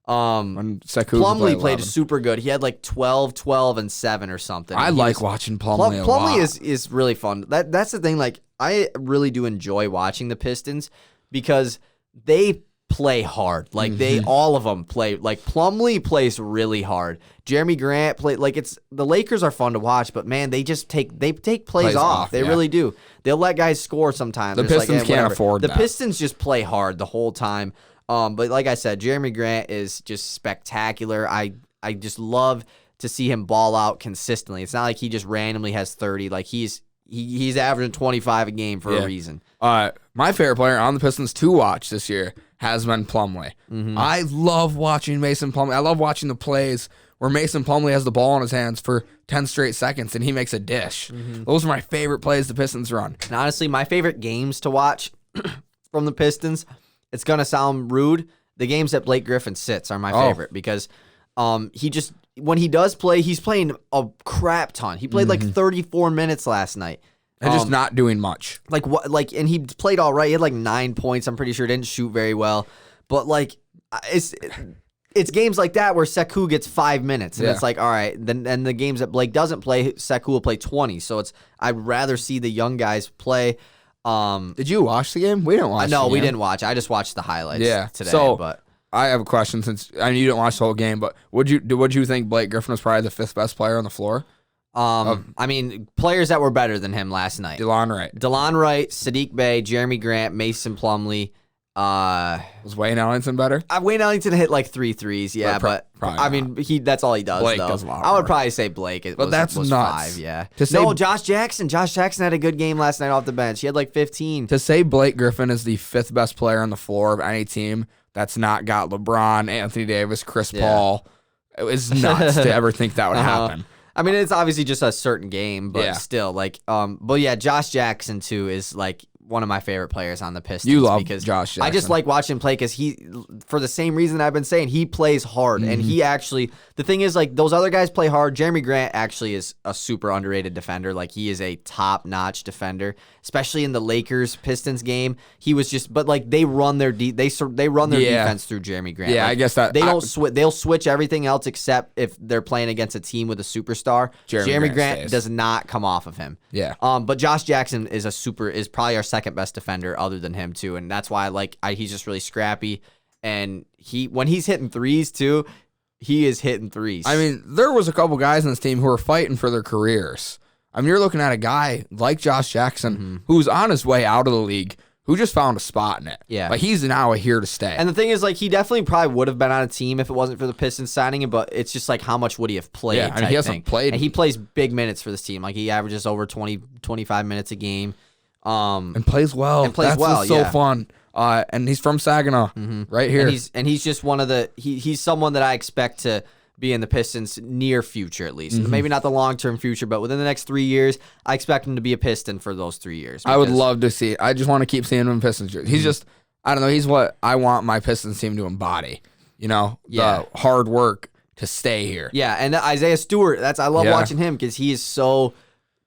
S1: Plumlee played super good. He had like 12, 12, and 7 or something.
S2: I like watching Plumlee a lot.
S1: Plumlee is really fun. That's the thing. Like I really do enjoy watching the Pistons because they play hard. Like all of them play. Like Plumlee plays really hard. Jeremy Grant the Lakers are fun to watch, but man, they just take plays off. They really do. They'll let guys score sometimes.
S2: The Pistons can't afford that.
S1: The Pistons just play hard the whole time. But like I said, Jeremy Grant is just spectacular. I just love to see him ball out consistently. It's not like he just randomly has 30. Like he's averaging 25 a game for a reason.
S2: My favorite player on the Pistons to watch this year has been Plumlee. I love watching Mason Plumlee. I love watching the plays where Mason Plumlee has the ball in his hands for 10 straight seconds and he makes a dish. Those are my favorite plays the Pistons run.
S1: And honestly, my favorite games to watch from the Pistons, it's going to sound rude, the games that Blake Griffin sits are my favorite because when he does play, he's playing a crap ton. He played like 34 minutes last night.
S2: And just not doing much.
S1: And he played all right. He had like 9 points. I'm pretty sure didn't shoot very well. But like it's games like that where Sekou gets 5 minutes. And it's like, all right, then the games that Blake doesn't play, Sekou will play 20. So I'd rather see the young guys play.
S2: Did you watch the game? We didn't watch.
S1: No, we didn't watch. I just watched the highlights today.
S2: So I have a question since I know you didn't watch the whole game, but would you think Blake Griffin was probably the 5th best player on the floor?
S1: I mean, players that were better than him last night.
S2: DeLon Wright,
S1: Sadiq Bey, Jeremy Grant, Mason Plumlee.
S2: Was Wayne Ellington better?
S1: Wayne Ellington hit like 3 threes, but I mean, that's all he does.
S2: Blake
S1: though.
S2: does a lot
S1: I would
S2: more.
S1: probably say Blake.
S2: That's
S1: was
S2: nuts.
S1: 5, yeah. Josh Jackson. Josh Jackson had a good game last night off the bench. He had like 15.
S2: To say Blake Griffin is the 5th best player on the floor of any team that's not got LeBron, Anthony Davis, Chris Paul, it was nuts to ever think that would happen.
S1: I mean, it's obviously just a certain game, but still, like, but yeah, Josh Jackson too is like one of my favorite players on the Pistons.
S2: You love
S1: because
S2: Josh Jackson.
S1: I just like watching him play because for the same reason I've been saying, he plays hard. And he actually, the thing is, like, those other guys play hard. Jeremy Grant actually is a super underrated defender. Like, he is a top-notch defender, especially in the Lakers-Pistons game. He was just, but like, they run their defense through Jeremy Grant.
S2: Yeah,
S1: like,
S2: I guess that
S1: they don't switch. They'll switch everything else except if they're playing against a team with a superstar. Jeremy Grant does not come off of him.
S2: Yeah.
S1: But Josh Jackson is probably our second best defender other than him too, and that's why he's just really scrappy, and when he's hitting threes too, he is hitting threes.
S2: I mean, there was a couple guys on this team who were fighting for their careers. I mean, you're looking at a guy like Josh Jackson who's on his way out of the league, who just found a spot in it.
S1: Yeah.
S2: Like, he's now here to stay.
S1: And the thing is, like, he definitely probably would have been on a team if it wasn't for the Pistons signing him, but it's just like, how much would he have played?
S2: Yeah, I mean, he hasn't played.
S1: And he plays big minutes for this team. Like, he averages over 20, 25 minutes a game.
S2: And plays well. That's so fun. And he's from Saginaw, right here.
S1: And he's just one of the he's someone that I expect to be in the Pistons' near future, at least. Maybe not the long-term future, but within the next 3 years, I expect him to be a Piston for those 3 years.
S2: I would love to see it. I just want to keep seeing him in Pistons. He's just, I don't know, he's what I want my Pistons team to embody. You know, the hard work to stay here.
S1: Yeah, and Isaiah Stewart, I love watching him because he is so...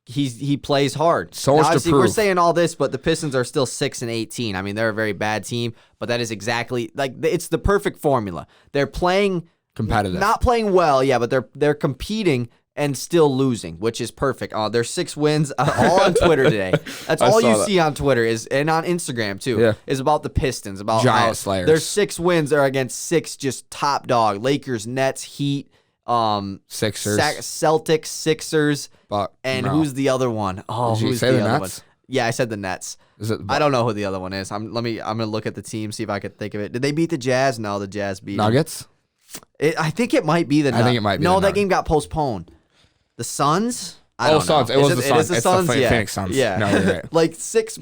S1: He plays hard.
S2: So much to prove.
S1: We're saying all this, but the Pistons are still 6-18. I mean, they're a very bad team, but that is exactly like it's the perfect formula. They're playing
S2: competitive,
S1: not playing well, but they're competing and still losing, which is perfect. Their 6 wins all on Twitter today. That's all you see on Twitter and on Instagram too. Is about the Pistons, about
S2: Giant Slayers.
S1: Their 6 wins are against 6 just top dog Lakers, Nets, Heat.
S2: Sixers,
S1: Celtics, Sixers, who's the other one? Oh,
S2: did you
S1: who's
S2: say the
S1: other
S2: Nets?
S1: one? Yeah, I said the Nets. I don't know who the other one is. I'm gonna look at the team, see if I could think of it. Did they beat the Jazz? No, the Jazz beat
S2: Nuggets.
S1: I think it might be the Nuggets.
S2: I think it might be.
S1: No, that game got postponed. The Suns? I don't
S2: Suns.
S1: know.
S2: It was the Suns.
S1: It is the
S2: It's
S1: Suns.
S2: the
S1: Yeah.
S2: Phoenix Suns.
S1: Yeah.
S2: No, you're right.
S1: Like six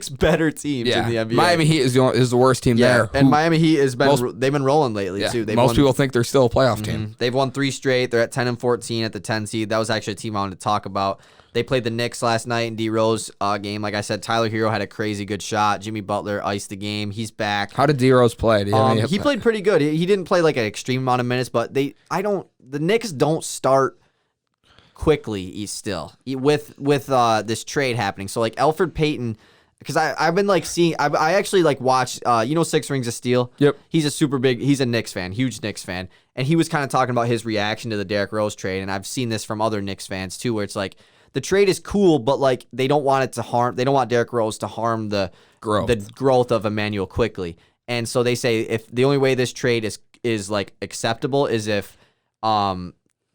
S1: better teams in the NBA.
S2: Miami Heat is the worst team there.
S1: And Miami Heat they've been rolling lately too.
S2: Most people think they're still a playoff team.
S1: They've won 3 straight. They're at 10-14 at the 10 seed. That was actually a team I wanted to talk about. They played the Knicks last night in D Rose game. Like I said, Tyler Hero had a crazy good shot. Jimmy Butler iced the game. He's back.
S2: How did D Rose play?
S1: He played pretty good. He didn't play like an extreme amount of minutes, but the Knicks don't start quickly still with this trade happening. So like Elfrid Payton, because I've been like seeing, I actually like watched 6 Rings of Steel.
S2: Yep.
S1: He's a Knicks fan, huge Knicks fan, and he was kind of talking about his reaction to the Derrick Rose trade, and I've seen this from other Knicks fans too, where it's like the trade is cool, but like they don't want Derrick Rose to harm the growth of Emmanuel Quickley, and so they say if the only way this trade is like acceptable is if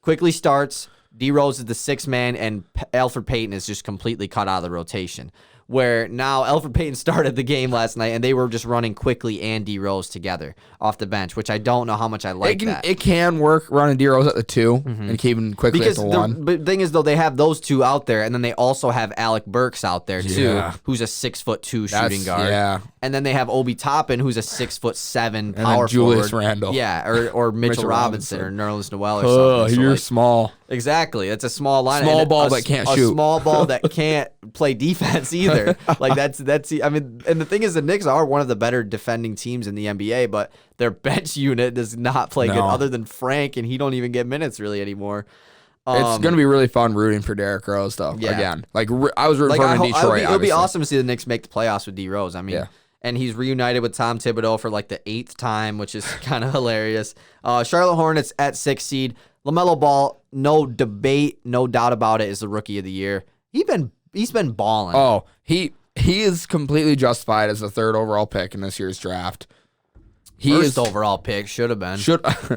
S1: Quickley starts. D Rose is the 6th man, and Elfrid Payton is just completely cut out of the rotation. Where now Elfrid Payton started the game last night, and they were just running Quickley and D Rose together off the bench, which I don't know how much I like that.
S2: It can work running D Rose at the 2 and keeping Quickley at the 1.
S1: But the thing is, though, they have those 2 out there, and then they also have Alec Burks out there too,
S2: Yeah.
S1: who's a 6'2" shooting guard.
S2: Yeah.
S1: And then they have Obi Toppin, who's a 6'7"
S2: then
S1: power
S2: Julius
S1: forward.
S2: Randle.
S1: Yeah, or Mitchell Robinson or Nerlens Noel or something. So
S2: you're
S1: like,
S2: small.
S1: Exactly. That's a small line.
S2: Small
S1: And
S2: ball that can't shoot.
S1: A small ball that can't play defense either. Like that's I mean, and the thing is the Knicks are one of the better defending teams in the NBA, but their bench unit does not play good other than Frank, and he don't even get minutes really anymore.
S2: It's going to be really fun rooting for Derrick Rose, though.
S1: Yeah.
S2: Again, like I was rooting for him in Detroit.
S1: It would be awesome to see the Knicks make the playoffs with D Rose. I mean, and he's reunited with Tom Thibodeau for like the 8th time, which is kind of hilarious. Charlotte Hornets at 6th seed. LaMelo Ball, no debate, no doubt about it, is the rookie of the year. He's been balling.
S2: Oh, he is completely justified as the 3rd overall pick in this year's draft.
S1: First overall pick should have been.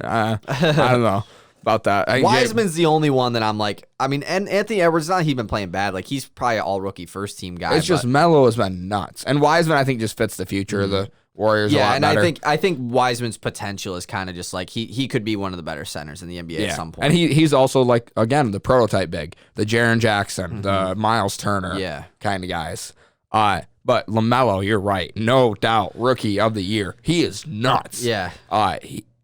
S2: I don't know about that.
S1: Wiseman's the only one that I'm like. I mean, and Anthony Edwards, not he's been playing bad. Like he's probably an all rookie first team guy.
S2: It's just Melo has been nuts, and Wiseman I think just fits the future of the Warriors.
S1: Yeah,
S2: a lot
S1: and
S2: better.
S1: I think Wiseman's potential is kind of just like he could be one of the better centers in the NBA at some point.
S2: And he's also like again the prototype big, the Jaren Jackson, the Miles Turner, kind of guys. But LaMelo, you're right, no doubt, rookie of the year. He is nuts.
S1: Yeah.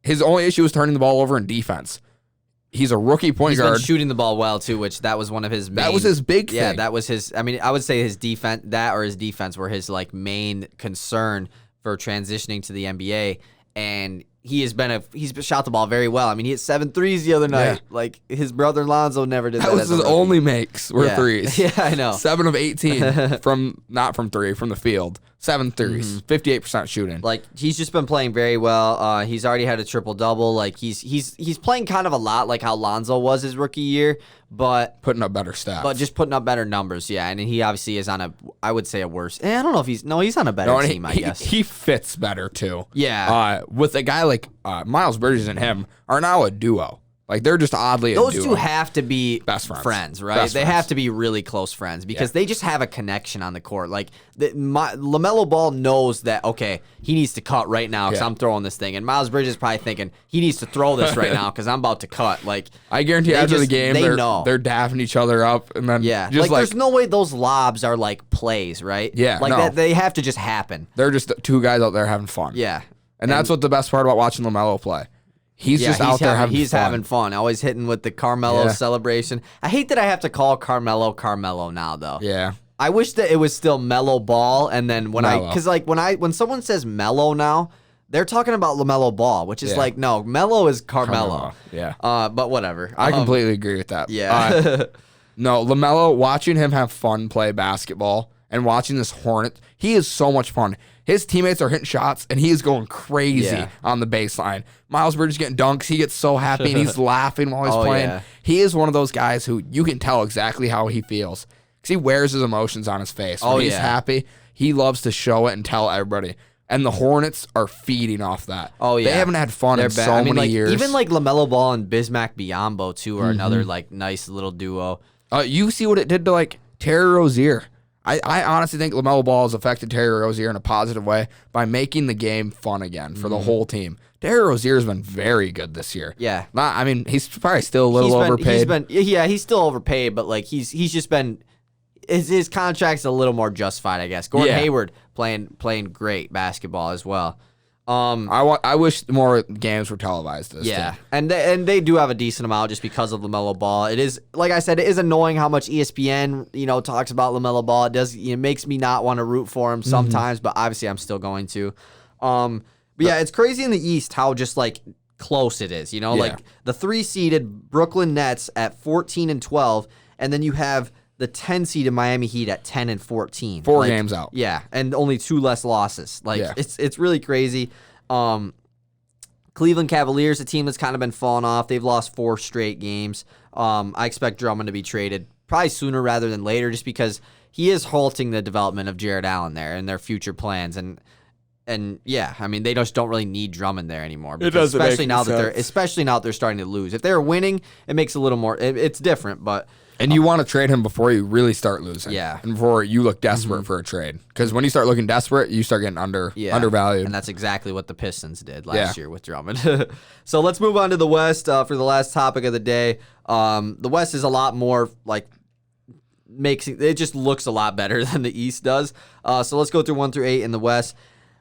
S2: His only issue is turning the ball over in defense. He's a rookie point guard.
S1: He's been shooting the ball well too, which that was one of his main.
S2: That was his big thing.
S1: Yeah, that was his. I mean, I would say his defense, his defense were his like main concern for transitioning to the NBA, and he's shot the ball very well. I mean, he hit 7 threes the other night.
S2: Yeah.
S1: Like his brother Lonzo never did that.
S2: That was his only makes were threes.
S1: Yeah, I know.
S2: 7 of 18 not from 3, from the field. 7 threes, 58% shooting.
S1: Like he's just been playing very well. He's already had a triple double. Like he's playing kind of a lot like how Lonzo was his rookie year, but
S2: putting up better stats.
S1: But just putting up better numbers, yeah. And he obviously is on I would say a worse. I don't know if he's on a better team. I guess
S2: he fits better too.
S1: Yeah.
S2: With a guy like Miles Bridges and him are now a duo. Like they're just oddly a duo.
S1: Those two have to be
S2: best friends,
S1: right? They have to be really close friends because they just have a connection on the court. Like LaMelo Ball knows that he needs to cut right now because I'm throwing this thing, and Miles Bridges is probably thinking he needs to throw this right now because I'm about to cut. Like
S2: I guarantee after the game, they're dapping each other up, and then just
S1: there's no way those lobs are like plays, right?
S2: Yeah,
S1: that they have to just happen.
S2: They're just 2 guys out there having fun.
S1: Yeah,
S2: and that's what the best part about watching LaMelo play. He's just out there having fun.
S1: He's having fun. Always hitting with the Carmelo celebration. I hate that I have to call Carmelo now, though.
S2: Yeah.
S1: I wish that it was still Mellow Ball, and then when someone says Mellow now, they're talking about LaMelo Ball, which is like, no, Mellow is Carmelo.
S2: Yeah.
S1: But whatever.
S2: I completely agree with that.
S1: Yeah.
S2: No, LaMelo, watching him have fun play basketball and watching this Hornet, he is so much fun. His teammates are hitting shots, and he is going crazy on the baseline. Miles Bridges getting dunks. He gets so happy, and he's laughing while he's playing. Yeah. He is one of those guys who you can tell exactly how he feels because he wears his emotions on his face. When he's happy, he loves to show it and tell everybody. And the Hornets are feeding off that. Oh, yeah. They haven't had fun in so many years.
S1: Even like LaMelo Ball and Bismack Biyombo, too, are another like nice little duo.
S2: You see what it did to like Terry Rozier. I honestly think LaMelo Ball has affected Terry Rozier in a positive way by making the game fun again for the whole team. Terry Rozier has been very good this year.
S1: Yeah.
S2: I mean, he's probably still a little overpaid.
S1: He's still overpaid, but like he's just been his contract's a little more justified, I guess. Gordon Hayward playing great basketball as well.
S2: I wish more games were televised this team.
S1: And they do have a decent amount just because of LaMelo Ball. It is, like I said, it is annoying how much ESPN talks about LaMelo Ball. It makes me not want to root for him sometimes, but obviously I'm still going to. But yeah, it's crazy in the East how just like close it is. Like the 3-seeded Brooklyn Nets at 14-12, and then you have the 10-seeded Miami Heat at 10-14.
S2: 4 games out.
S1: Yeah, and only 2 less losses. It's really crazy. Cleveland Cavaliers, a team that's kind of been falling off. They've lost 4 straight games. I expect Drummond to be traded probably sooner rather than later, just because he is halting the development of Jared Allen there and their future plans. And yeah, I mean, they just don't really need Drummond there anymore.
S2: It doesn't
S1: especially
S2: make
S1: now
S2: sense.
S1: especially now that they're starting to lose. If they're winning, it makes a little more. It's different, but.
S2: And you want to trade him before you really start losing.
S1: Yeah.
S2: And before you look desperate for a trade. Because when you start looking desperate, you start getting undervalued.
S1: And that's exactly what the Pistons did last year with Drummond. So let's move on to the West for the last topic of the day. The West is a lot more like it just looks a lot better than the East does. So let's go through 1 through 8 in the West.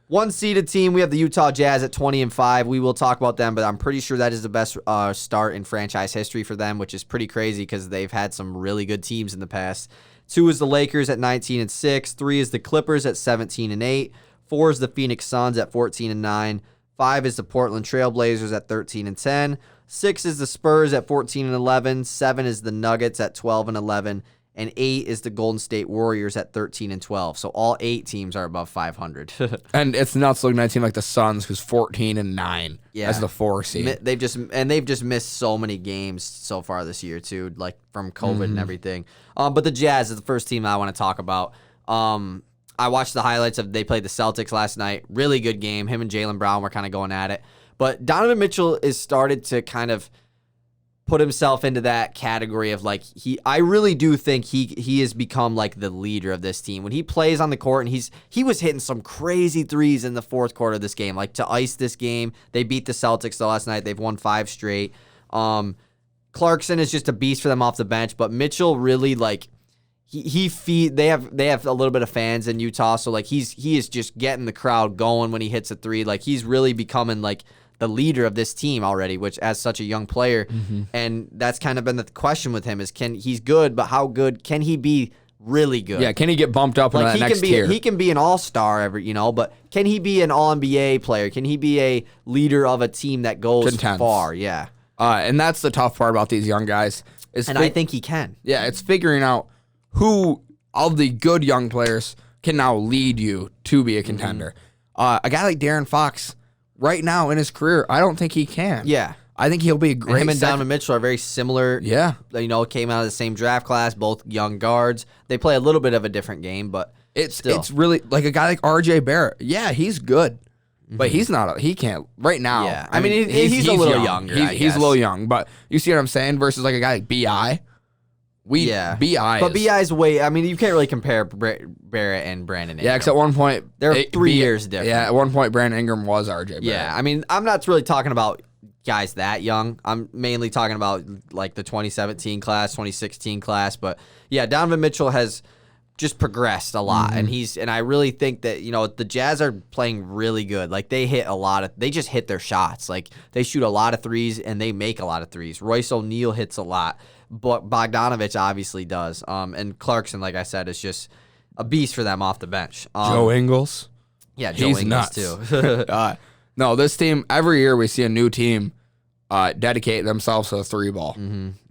S1: 1-seeded team, we have the Utah Jazz at 20-5. We will talk about them, but I'm pretty sure that is the best start in franchise history for them, which is pretty crazy because they've had some really good teams in the past. 2 is the Lakers at 19-6. 3 is the Clippers at 17-8. 4 is the Phoenix Suns at 14-9. 5 is the Portland Trailblazers at 13-10. 6 is the Spurs at 14-11. 7 is the Nuggets at 12-11. And 8 is the Golden State Warriors at 13-12. So all 8 teams are above 500.
S2: And it's nuts looking at a team like the Suns, who's 14-9 as the 4 seed.
S1: They've just missed so many games so far this year too, like from COVID and everything. But the Jazz is the first team I want to talk about. I watched the highlights they played the Celtics last night. Really good game. Him and Jaylen Brown were kind of going at it. But Donovan Mitchell is started to kind of put himself into that category of like I really do think he has become like the leader of this team. When he plays on the court and he was hitting some crazy threes in the fourth quarter of this game, like to ice this game. They beat the Celtics though last night. They've won 5 straight. Clarkson is just a beast for them off the bench, but Mitchell really like they have a little bit of fans in Utah, so like he is just getting the crowd going when he hits a 3. Like he's really becoming like the leader of this team already, which as such a young player. And that's kind of been the question with him is he's good, but how good can he be really good?
S2: Yeah, can he get bumped up into that next tier?
S1: He can be an all-star but can he be an all-NBA player? Can he be a leader of a team that goes far? Yeah.
S2: And that's the tough part about these young guys.
S1: I think he can.
S2: Yeah, it's figuring out who of the good young players can now lead you to be a contender. A guy like De'Aaron Fox, right now in his career, I don't think he can.
S1: Yeah.
S2: I think he'll be a great.
S1: Him and Donovan Mitchell are very similar.
S2: Yeah.
S1: Came out of the same draft class, both young guards. They play a little bit of a different game, but
S2: it's really like a guy like RJ Barrett. Yeah, he's good. But he's not. He can't right now.
S1: Yeah. I mean, he's a little younger.
S2: He's a little young, but you see what I'm saying? Versus like a guy like Bi. Bi.
S1: But Bi's way. I mean, you can't really compare Barrett and Brandon Ingram.
S2: Yeah, because at one point
S1: they're 3 years different.
S2: Yeah, at one point Brandon Ingram was RJ Barrett.
S1: Yeah, I mean, I'm not really talking about guys that young. I'm mainly talking about like the 2017 class, 2016 class. But yeah, Donovan Mitchell has just progressed a lot, and I really think that the Jazz are playing really good. Like they just hit their shots. Like they shoot a lot of threes and they make a lot of threes. Royce O'Neal hits a lot, but Bogdanovich obviously does. And Clarkson, like I said, is just a beast for them off the bench.
S2: Joe Ingles,
S1: yeah, Joe Ingles
S2: nuts
S1: too.
S2: No, this team every year we see a new team dedicate themselves to the 3-ball,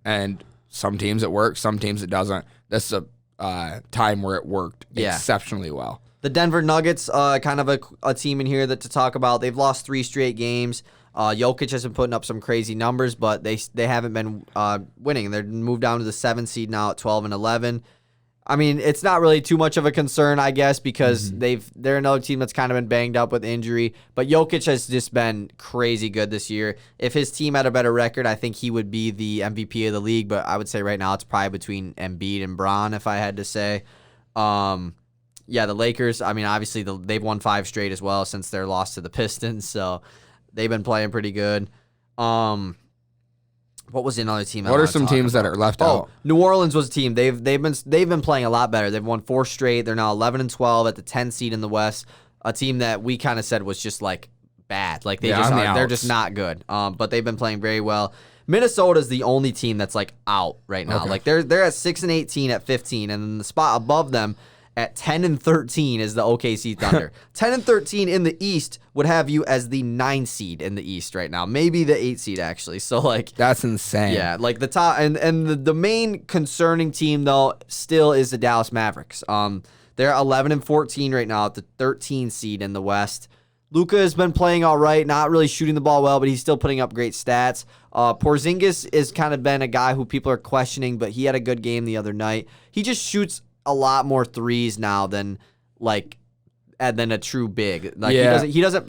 S2: and some teams it works, some teams it doesn't. This is a time where it worked exceptionally well.
S1: The Denver Nuggets, kind of a team in here to talk about. They've lost 3 straight games. Jokic has been putting up some crazy numbers, but they haven't been winning. They're moved down to the 7th seed now at 12-11. I mean, it's not really too much of a concern, I guess, because they're another team that's kind of been banged up with injury. But Jokic has just been crazy good this year. If his team had a better record, I think he would be the MVP of the league. But I would say right now it's probably between Embiid and Bron, if I had to say. Yeah, the Lakers, I mean, obviously they've won 5 straight as well since their loss to the Pistons, so they've been playing pretty good. What was another team?
S2: What are some teams that are left out?
S1: New Orleans was a team. They've been playing a lot better. They've won 4 straight. They're now 11-12 at the 10 seed in the West. A team that we kind of said was just like bad. Like they're just not good. But they've been playing very well. Minnesota is the only team that's like out right now. Okay. Like they're at 6-18 at 15, and then the spot above them at 10-13 is the OKC Thunder. 10-13 in the East would have you as the 9 seed in the East right now. Maybe the 8 seed, actually. So, like...
S2: That's insane.
S1: Yeah, like the top... And the main concerning team, though, still is the Dallas Mavericks. They're 11-14 right now at the 13 seed in the West. Luka has been playing all right, not really shooting the ball well, but he's still putting up great stats. Porzingis has kind of been a guy who people are questioning, but he had a good game the other night. He just shoots a lot more threes now than a true big. Like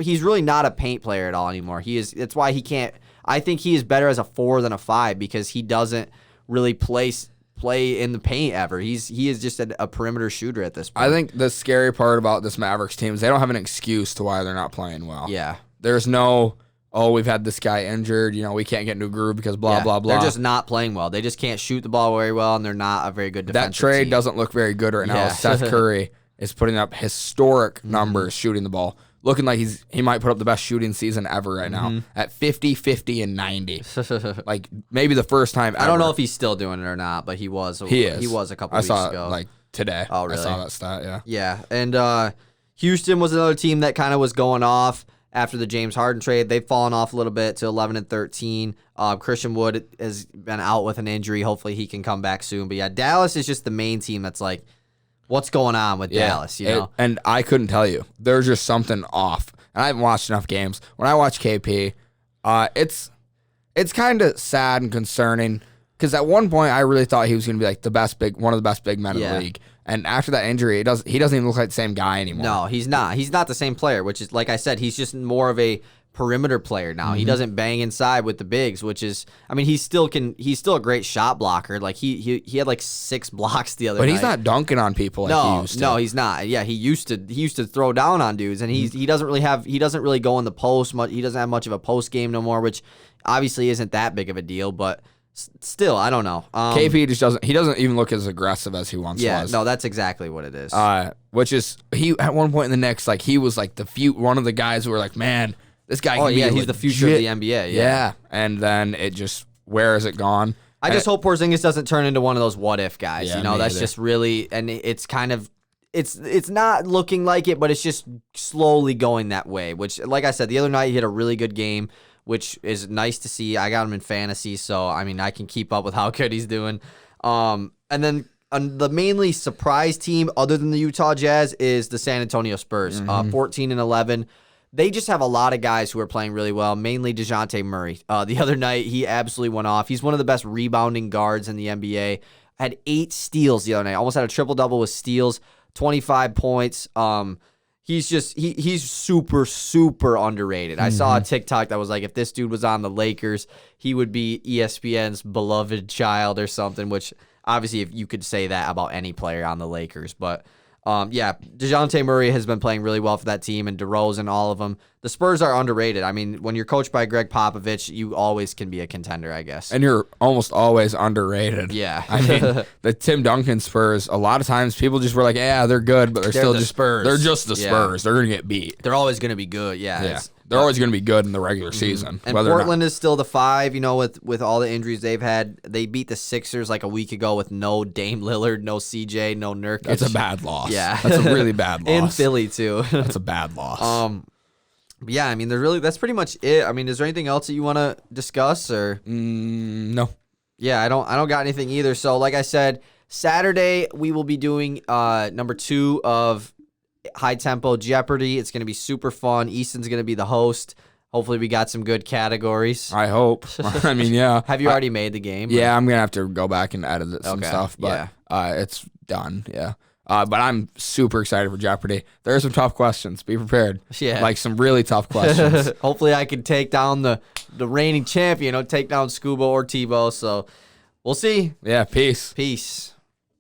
S1: he's really not a paint player at all anymore. That's why he can't. I think he is better as a 4 than a 5 because he doesn't really play in the paint ever. He is just a perimeter shooter at this point.
S2: I think the scary part about this Mavericks team is they don't have an excuse to why they're not playing well.
S1: Yeah.
S2: There's no, we've had this guy injured, we can't get into a groove because blah, blah, blah.
S1: They're just not playing well. They just can't shoot the ball very well, and they're not a very good defensive
S2: That trade
S1: team.
S2: doesn't look very good right now. Seth Curry is putting up historic numbers shooting the ball. Looking like he might put up the best shooting season ever right now at 50, 50, and 90. Like maybe the first time ever.
S1: I don't know if he's still doing it or not, but he was.
S2: He is.
S1: He was a couple weeks
S2: ago.
S1: I saw
S2: it today.
S1: Oh, really?
S2: I saw that stat, yeah.
S1: Yeah, and Houston was another team that kind of was going off after the James Harden trade. They've fallen off a little bit to 11-13. Christian Wood has been out with an injury. Hopefully he can come back soon. But yeah, Dallas is just the main team that's like, what's going on with Dallas, you know?
S2: And I couldn't tell you. There's just something off. And I haven't watched enough games. When I watch KP, it's kind of sad and concerning because at one point I really thought he was going to be like one of the best big men in the league. And after that injury, he doesn't even look like the same guy anymore.
S1: No, he's not. He's not the same player, which is, like I said, he's just more of a perimeter player now. He doesn't bang inside with the bigs, which is, I mean, he's still a great shot blocker. Like he had like 6 blocks the other night.
S2: But he's not dunking on people like he used to.
S1: No, he's not. Yeah, he used to throw down on dudes, and he doesn't really go in the post much. He doesn't have much of a post game no more, which obviously isn't that big of a deal, but still, I don't know.
S2: KP just doesn't even look as aggressive as he once was.
S1: Yeah, no, that's exactly what it is.
S2: Which is, he at one point in the Knicks, like he was like one of the guys who were like, man, this guy can be
S1: he's
S2: legit.
S1: the future of the NBA. Yeah.
S2: And then where has it gone?
S1: I just hope Porzingis doesn't turn into one of those what if guys.
S2: Yeah,
S1: that's just really, and it's kind of, it's not looking like it, but it's just slowly going that way. Which, like I said, the other night he had a really good game, which is nice to see. I got him in fantasy, so I mean I can keep up with how good he's doing. And then the mainly surprise team, other than the Utah Jazz, is the San Antonio Spurs. 14-11. They just have a lot of guys who are playing really well, mainly DeJounte Murray. The other night, he absolutely went off. He's one of the best rebounding guards in the NBA. Had 8 steals the other night. Almost had a triple-double with steals, 25 points. He's super, super underrated. I saw a TikTok that was like, if this dude was on the Lakers, he would be ESPN's beloved child or something, which obviously if you could say that about any player on the Lakers, but DeJounte Murray has been playing really well for that team, and DeRozan, all of them. The Spurs are underrated. I mean, when you're coached by Greg Popovich, you always can be a contender, I guess.
S2: And you're almost always underrated.
S1: Yeah.
S2: I mean, the Tim Duncan Spurs, a lot of times people just were like, yeah, they're good, but they're still just
S1: Spurs.
S2: They're just the Spurs. They're going to get beat.
S1: They're always going to be good, yeah.
S2: They're always going to be good in the regular season.
S1: And Portland is still the 5, with all the injuries they've had. They beat the Sixers like a week ago with no Dame Lillard, no CJ, no Nurkic.
S2: That's a bad loss.
S1: Yeah.
S2: That's a really bad loss.
S1: In Philly, too.
S2: That's a bad loss.
S1: Yeah, I mean, that's pretty much it. I mean, is there anything else that you want to discuss, or?
S2: No.
S1: Yeah, I don't got anything either. So, like I said, Saturday we will be doing number 2 of High Tempo Jeopardy. It's going to be super fun. Easton's going to be the host. Hopefully we got some good categories.
S2: I hope. I mean, yeah.
S1: Have you already made the game?
S2: Yeah, I'm going to have to go back and edit some stuff, but it's done, yeah. But I'm super excited for Jeopardy. There are some tough questions. Be prepared.
S1: Yeah.
S2: Like some really tough questions.
S1: Hopefully I can take down the reigning champion, take down Scuba or Tebow. So we'll see.
S2: Yeah, peace.
S1: Peace.